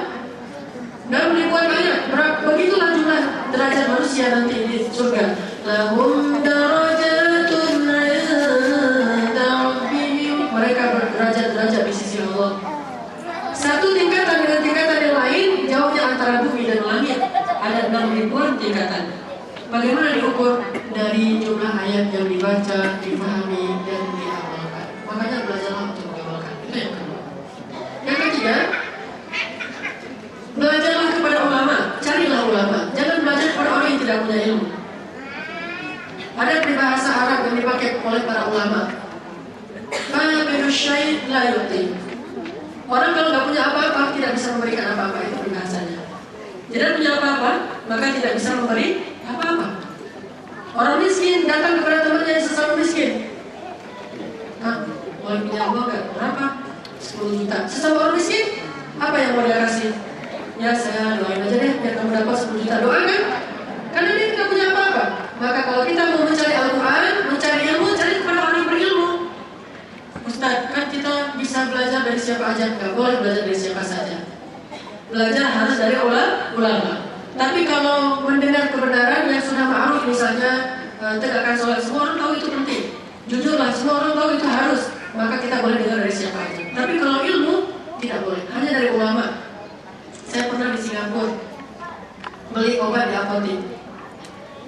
6.000 ayat. Begitulah jumlah derajat manusia nanti di surga. Lahum darajatun 'inda rabbihim. Mereka berderajat-derajat di sisi Allah. Satu tingkatan dengan tingkatan yang lain, jauhnya antara bumi dan langit ada 6.000 tingkatan. Bagaimana diukur? Dari jumlah ayat yang dibaca, difahami, dan diamalkan. Makanya belajarlah untuk mengamalkan. Itu yang kedua. Yang ketiga, belajarlah kepada ulama. Carilah ulama. Jangan belajar kepada orang yang tidak punya ilmu. Ada peribahasa Arab yang dipakai oleh para ulama. Orang kalau nggak punya apa-apa tidak bisa memberikan apa-apa, itu peribahasanya. Tidak punya apa-apa, maka tidak bisa memberi apa-apa. Orang miskin datang kepada temannya yang sesama miskin. Boleh pinjam uang nggak? Berapa? 10 juta. Sesama orang miskin, apa yang mau dia kasih? Ya saya doain aja deh biar kamu dapat 10 juta. Doa kan? Karena dia tidak punya apa-apa. Maka kalau kita mau mencari Al-Quran, mencari ilmu, cari kepada orang yang berilmu. Ustaz, kan kita bisa belajar dari siapa aja? Nggak boleh belajar dari siapa saja. Belajar harus dari ulama. Tapi kalau mendengar kebenaran yang sudah ma'ruf, misalnya tegakkan sholat, semua orang tahu itu penting. Jujurlah, semua orang tahu itu harus. Maka kita boleh dengar dari siapa aja. Tapi kalau ilmu, tidak boleh. Hanya dari ulama. Saya pernah di Singapura beli obat di apotek.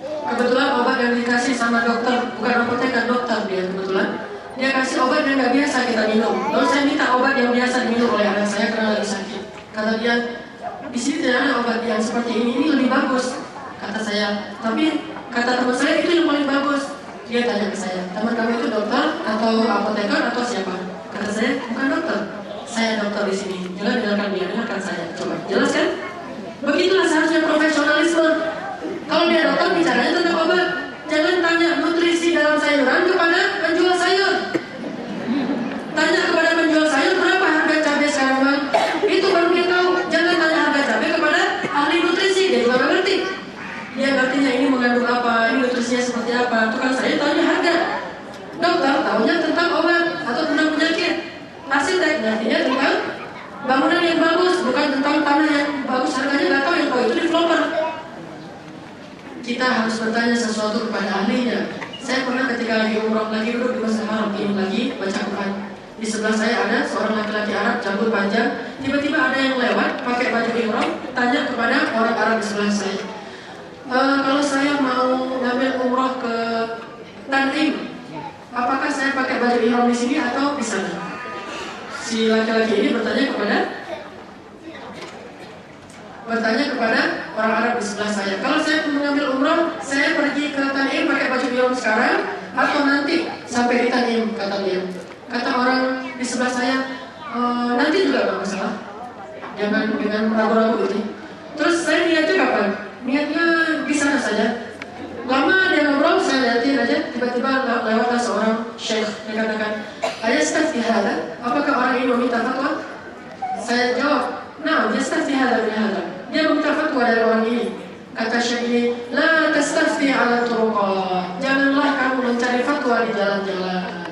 Kebetulan obat yang dikasih sama dokter, bukan apoteker, dokter dia kebetulan. Dia kasih obat yang nggak biasa kita minum. Lalu saya minta obat yang biasa diminum oleh anak saya karena lagi sakit. Kata dia, di sini tidak ada obat yang seperti ini lebih bagus. Kata saya, tapi kata teman saya itu yang paling bagus. Dia tanya ke saya, teman kamu itu dokter atau apoteker atau siapa? Kata saya, bukan dokter. Saya dokter di sini. Jangan dengarkan dia, dengarkan saya. Coba, jelas kan? Begitulah seharusnya profesionalisme. Kalau dia dokter bicaranya tentang obat, jangan tanya nutrisi dalam sayuran kepada penjual sayur. Tanya kepada penjual sayur berapa harga cabai sekarang bang? Itu baru dia tahu. Jangan tanya harga cabai kepada ahli nutrisi, dia juga nggak ngerti. Dia ngertinya ini mengandung apa, ini nutrisinya seperti apa. Tukang sayur tahunya harga. Dokter tahunya tentang obat atau tentang penyakit. Arsitek ngertinya tentang bangunan yang bagus, bukan tentang tanah yang bagus harganya nggak tahu, yang tahu itu developer. Kita harus bertanya sesuatu kepada ahlinya. Saya pernah ketika lagi umroh, lagi duduk di Masjidil Haram, ini lagi baca Quran. Di sebelah saya ada seorang laki-laki Arab jambul panjang. Tiba-tiba ada yang lewat pakai baju ihram, tanya kepada orang Arab di sebelah saya. Kalau saya mau ngambil umroh ke Tan'im, apakah saya pakai baju ihram di sini atau di sana? Si laki-laki ini bertanya kepada orang Arab di sebelah saya. Kalau saya mengambil umroh, saya pergi ke Tan'im pakai baju ihram sekarang atau nanti sampai di Tan'im, kata dia. Kata orang di sebelah saya, nanti juga nggak masalah. Jangan dengan ragu-ragu gitu. Terus saya niatnya kapan? Niatnya di sana saja. Lama dia ngobrol, saya liatin aja. Tiba-tiba lewatlah seorang syekh. Dia katakan, ayastafihada, apakah orang ini meminta fatwa? Saya jawab, nah, yastafihada bihada. Dia meminta fatwa dari orang ini. Kata syekh ini, la tastafti ala turuqat. Janganlah kamu mencari fatwa di jalan-jalan.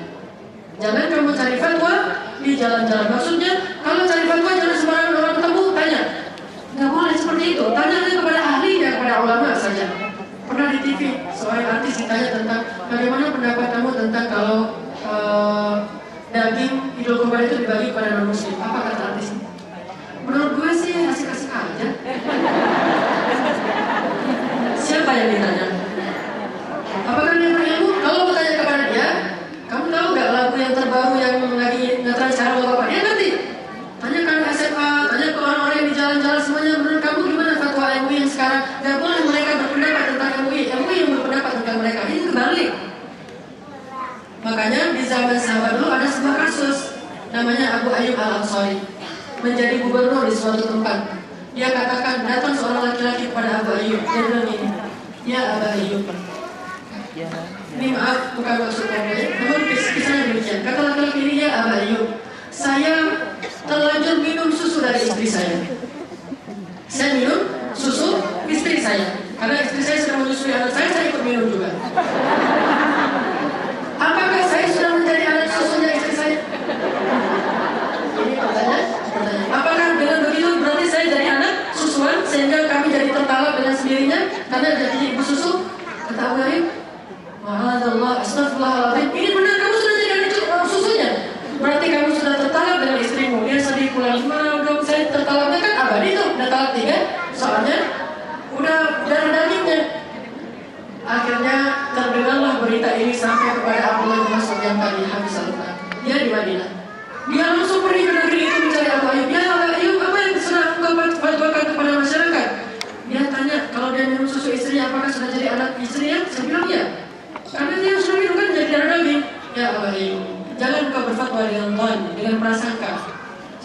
Jangan kamu cari fatwa di jalan-jalan. Maksudnya, kalau cari fatwa jangan sembarangan orang ketemu, tanya. Nggak boleh seperti itu. Tanya kepada ahli dan kepada ulama saja. Pernah di TV, seorang artis ditanya tentang bagaimana pendapat kamu tentang kalau daging Idul Kurban itu dibagi kepada non-muslim. Apa kata artis? Menurut gue sih asik-asik aja. Siapa yang ditanya? Apakah dia berilmu? Kalau bertanya kepada dia, kamu tahu nggak lagu terbaru yang lagi ngetren sekarang Bapak, dia ngerti. Tanyakan SMA, tanya ke orang-orang yang di jalan-jalan semuanya, menurut kamu gimana fatwa MUI yang sekarang? Gak boleh mereka berpendapat tentang MUI yang berpendapat tentang mereka. Ini kebalik. Makanya di zaman sahabat dulu ada sebuah kasus namanya Abu Ayyub Al-Ansari, menjadi gubernur di suatu tempat. Dia katakan, datang seorang laki-laki kepada Abu Ayyub. Dia bilang ini, ya Abu Ayyub, ini maaf bukan maksud ngomongnya, namun kisahnya demikian. Kata laki-laki ini, ya Abu Ayyub, saya terlanjur minum susu dari istri saya. Saya minum susu istri saya karena istri saya sedang menyusui anak saya ikut minum juga. Apakah saya sudah menjadi anak susunya istri saya? Ini pertanyaan. Apakah dengan begitu berarti saya jadi anak susuan sehingga kami jadi tertalak dengan sendirinya karena jadi ibu susu? Kata Abu Ayyub, ma'adzallah, astagfirullahaladzim. Ini benar kamu sudah jadi anak susunya? Berarti kamu sudah tertalak dengan istrimu. Dia sedih pulang, gimana dong saya tertalaknya kan abadi tuh, udah talak 3. Soalnya udah darah dagingnya. Akhirnya terdengarlah berita ini sampai kepada Abdullah bin Mas'ud yang tadi habis Al-Quran. Dia di Madinah. Dia langsung pergi ke negeri itu mencari Abu Ayyub. Ya Abu Ayyub, apa yang sudah engkau fatwakan kepada masyarakat? Dia tanya, kalau dia minum susu istrinya, apakah sudah jadi anak istrinya? Saya bilang ya. Karena dia sudah minum kan jadi darah daging. Ya Abu Ayyub, jangan kau berfatwa dengan dhon, dengan prasangka.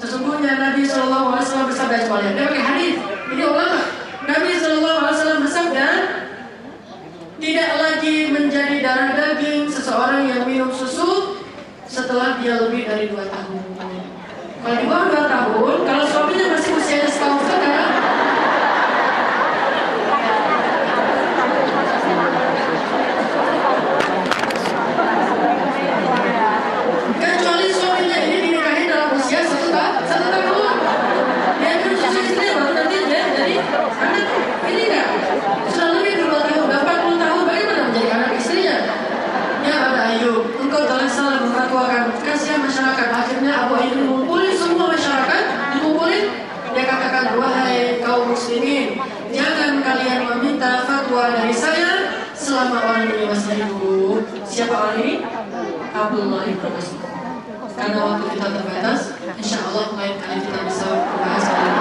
Sesungguhnya Nabi SAW bersabda semuanya. Dia pakai hadis. Ini ulama. Nabi SAW bersabda, tidak lagi menjadi darah daging seseorang yang minum susu setelah dia lebih dari 2 tahun. Kalau di bawah 2 tahun, kalau suaminya masih usianya setahun setengah, kecuali suaminya ini dinikahi dalam usia 1 tahun, dia minum susu istrinya baru nanti dia jadi anak. Ini enggak, sudah lebih dari 2 tahun, 40 tahun, bagaimana menjadi anak istrinya? Ya Abu Ayyub, engkau telah salah memfatwakan. Kasihan masyarakat. Akhirnya Abu Ayyub mengumpulin semua masyarakat, dia katakan, wahai kaum muslimin, jangan kalian meminta fatwa dari saya selama orang ini masih hidup. Siapa orang ini? Abdullah bin Mas'ud. Karena waktu kita terbatas, insya Allah lain kali kita bisa membahas lagi.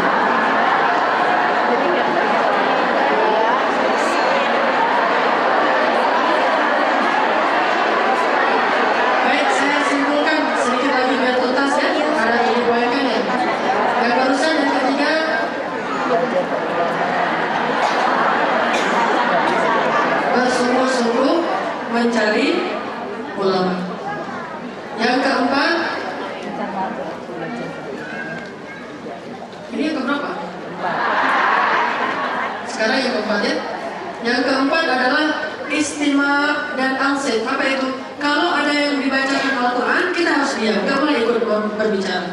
Baik, saya simpulkan sedikit lagi biar tuntas ya. Ada yang dipoinkan ya. Yang barusan yang ketiga, bersungguh-sungguh mencari ulama. Yang keempat, ini yang keberapa? Sekarang yang keempat ya. Yang keempat adalah istima' dan ansit. Apa itu? Kalau ada yang dibacakan Al-Quran, kita harus diam, nggak boleh ikut berbicara.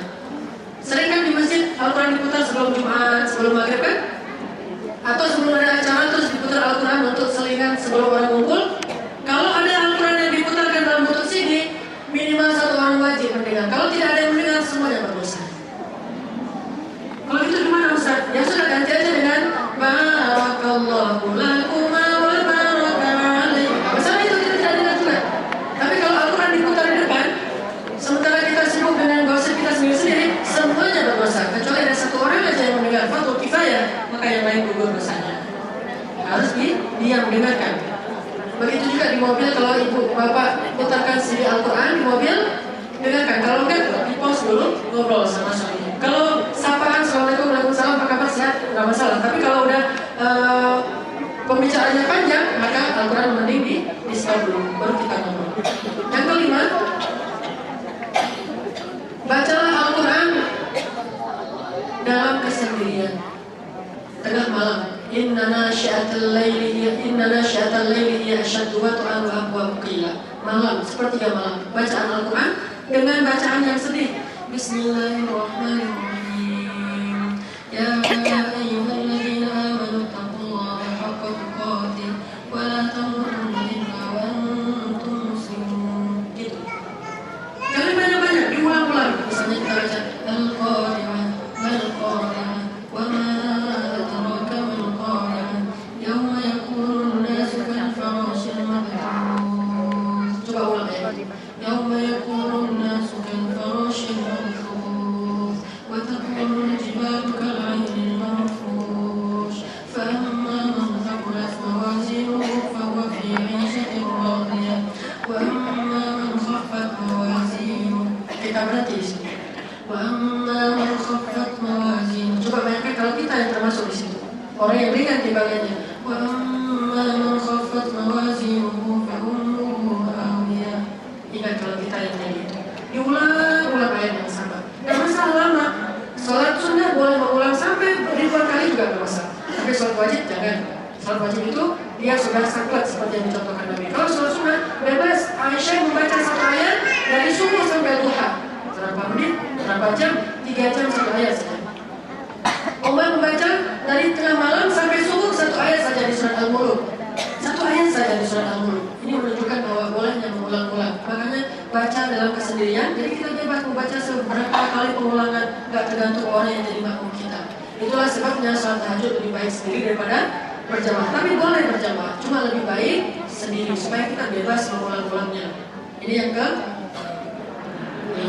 Sering kan di masjid Al-Quran diputar sebelum Jumat, sebelum Maghrib kan? Atau sebelum ada acara terus diputar Al-Quran untuk selingan sebelum orang ngumpul. Kalau ada Al-Quran yang diputarkan dalam bentuk CD, minimal 1 orang wajib mendengar. Kalau tidak ada yang mendengar, semuanya berdosa. Kalau gitu gimana Ustaz? Ya sudah, ganti aja dengan Barakallahu lakuma wa baraka alaikum. Masalah itu kita tidak dengar juga. Tapi kalau Al-Quran diputar di depan, sementara kita sibuk dengan gosip kita sendiri-sendiri, semuanya berdosa. Kecuali ada 1 orang aja yang mendengar, fardu kifayah, maka yang lain gugur dosanya. Harus diam mendengarkan. Begitu juga di mobil, kalau ibu bapak putarkan CD Al-Quran di mobil, dengarkan. Kalau enggak, di pause dulu, ngobrol sama suaminya. Kalau sapaan, assalamualaikum, waalaikumsalam, apa kabar, sehat, nggak masalah. Tapi kalau udah pembicaraannya panjang, maka Al-Quran mending di stop dulu, baru kita ngobrol. Yang kelima, bacalah Al-Quran dalam kesendirian, tengah malam. Inna nasyi'atal laili hiya asyaddu wat'an wa aqwamu qila. Malam, sepertiga malam, bacaan Al-Quran dengan bacaan yang sedih. Bismillahirrahmanirrahim. Ya ayyuhalladzina amanu taqullaha haqqa tuqatih wa la tamutunna illa wa antum muslimun. Gitu. Jangan banyak-banyak, diulang-ulang. Misalnya kita baca Al-Qari'ah, Al-Qari'ah, wa ma adraka mal qari'ah, yawma yakunun nasu kal farashil mabthus. Coba ulang ya. يوم يكون الناس كالفراش المبثوث وتكون الجبال كالعهن المنفوش فأما من ثقلت موازينه فهو في عيشة راضية وأما من خفت موازينه kita berarti di sini. وأما من خفت موازينه. Coba bayangkan kalau kita yang termasuk di situ. Orang yang ringan timbangannya. وأما من خفت موازينه فأمه هاوية. Ingat kalau kita yang jadi itu. Diulang-ulang ayat yang sama. Gak masalah lama. Sholat sunnah boleh mengulang sampai ribuan kali juga gak masalah. Tapi sholat wajib jangan. Sholat wajib itu dia sudah saklat seperti yang dicontohkan Nabi. Kalau sholat sunnah bebas. Aisyah membaca satu ayat dari subuh sampai duha. Berapa menit, berapa jam, 3 jam satu ayat saja. Umar membaca dari tengah malam sampai subuh satu ayat saja di surat Al-Mulk. Satu ayat saja di surat Al-Mulk. Ini menunjukkan bahwa bolehnya mengulang-ulang. Makanya baca dalam kesendirian. Jadi kita bebas membaca seberapa kali pengulangan, nggak tergantung orang yang jadi makmum kita. Itulah sebabnya sholat tahajud lebih baik sendiri daripada berjamaah. Tapi boleh berjamaah, cuma lebih baik sendiri supaya kita bebas mengulang-ulangnya. Ini yang ke-5.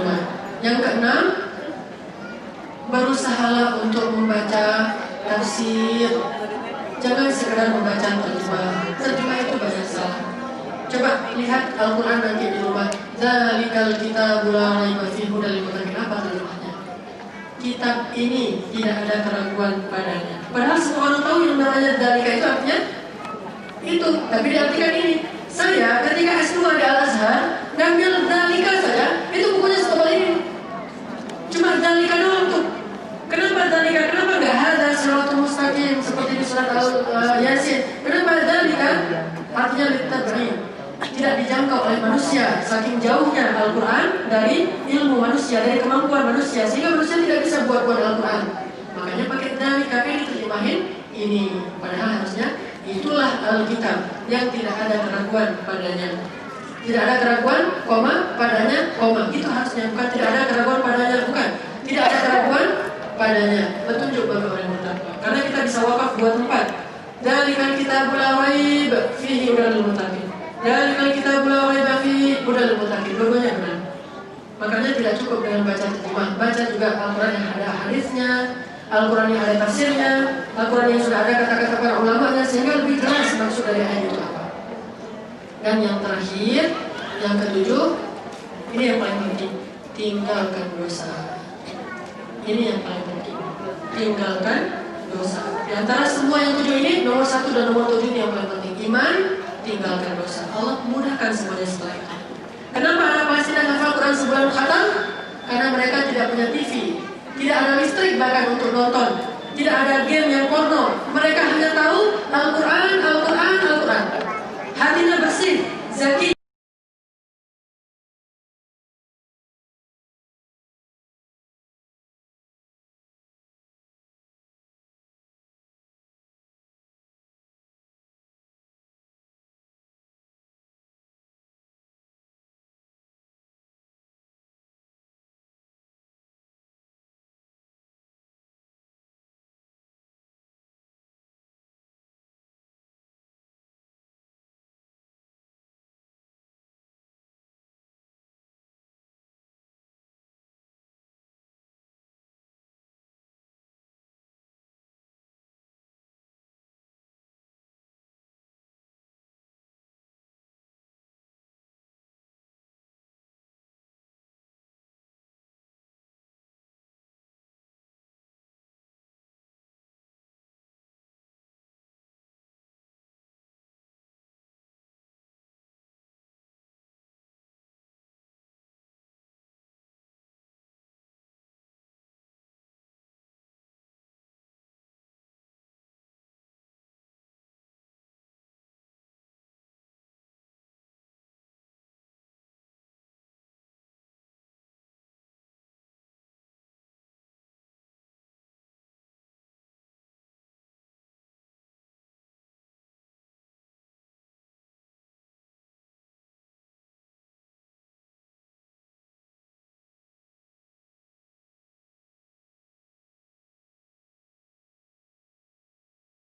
Yang ke-6, berusahalah untuk membaca tafsir. Jangan sekedar membaca terjemah. Terjemah itu banyak salah. Coba lihat Al-Quran nanti di rumah. Dzalikal kitabul la raiba fihi hudal lil muttaqin. Apa terjemahnya? Kitab ini tidak ada keraguan padanya. Padahal semua orang tahu yang namanya dzalika itu artinya itu. Tapi diartikan ini. Saya ketika S2 di Al-Azhar ngambil dzalika saja, itu bukunya setebal ini. Cuma dzalika doang tuh. Kenapa dzalika? Kenapa enggak hadza siratal mustaqim seperti di surat Yasin? Kenapa dzalika? Artinya litab'in. Tidak dijangkau oleh manusia. Saking jauhnya Al-Quran dari ilmu manusia, dari kemampuan manusia, sehingga manusia tidak bisa buat-buat Al-Quran. Makanya pakai dzalika ini terjemahin ini. Padahal harusnya itulah Alkitab yang tidak ada keraguan padanya. Tidak ada keraguan, koma, padanya, koma. Itu harusnya, bukan tidak ada keraguan padanya, bukan. Tidak ada keraguan padanya. Petunjuk bagi orang yang bertakwa. Karena kita bisa wakaf buat tempat. Dzalikal kitabul la raiba fihi hudal lil muttaqin. Dzalikal kitabul la raiba fihi hudal lil muttaqin. Dua-duanya benar. Makanya tidak cukup dengan baca terjemah. Baca juga Al-Quran yang ada hadisnya, Al-Quran yang ada tafsirnya, Al-Quran yang sudah ada kata-kata para ulamanya, sehingga lebih jelas maksud dari ayat itu apa. Dan yang terakhir, yang ke-7, ini yang paling penting, tinggalkan dosa. Ini yang paling penting, tinggalkan dosa. Di antara semua yang 7 ini, nomor 1 dan nomor 7 ini yang paling penting. Iman, tinggalkan dosa. Allah mudahkan semuanya setelah itu. Kenapa anak Palestina hafal Quran sebulan khatam? Karena mereka tidak punya TV, tidak ada listrik bahkan untuk nonton, tidak ada game yang porno. Mereka hanya tahu Al-Quran, Al-Quran, Al-Quran. Hatinya bersih, zaki,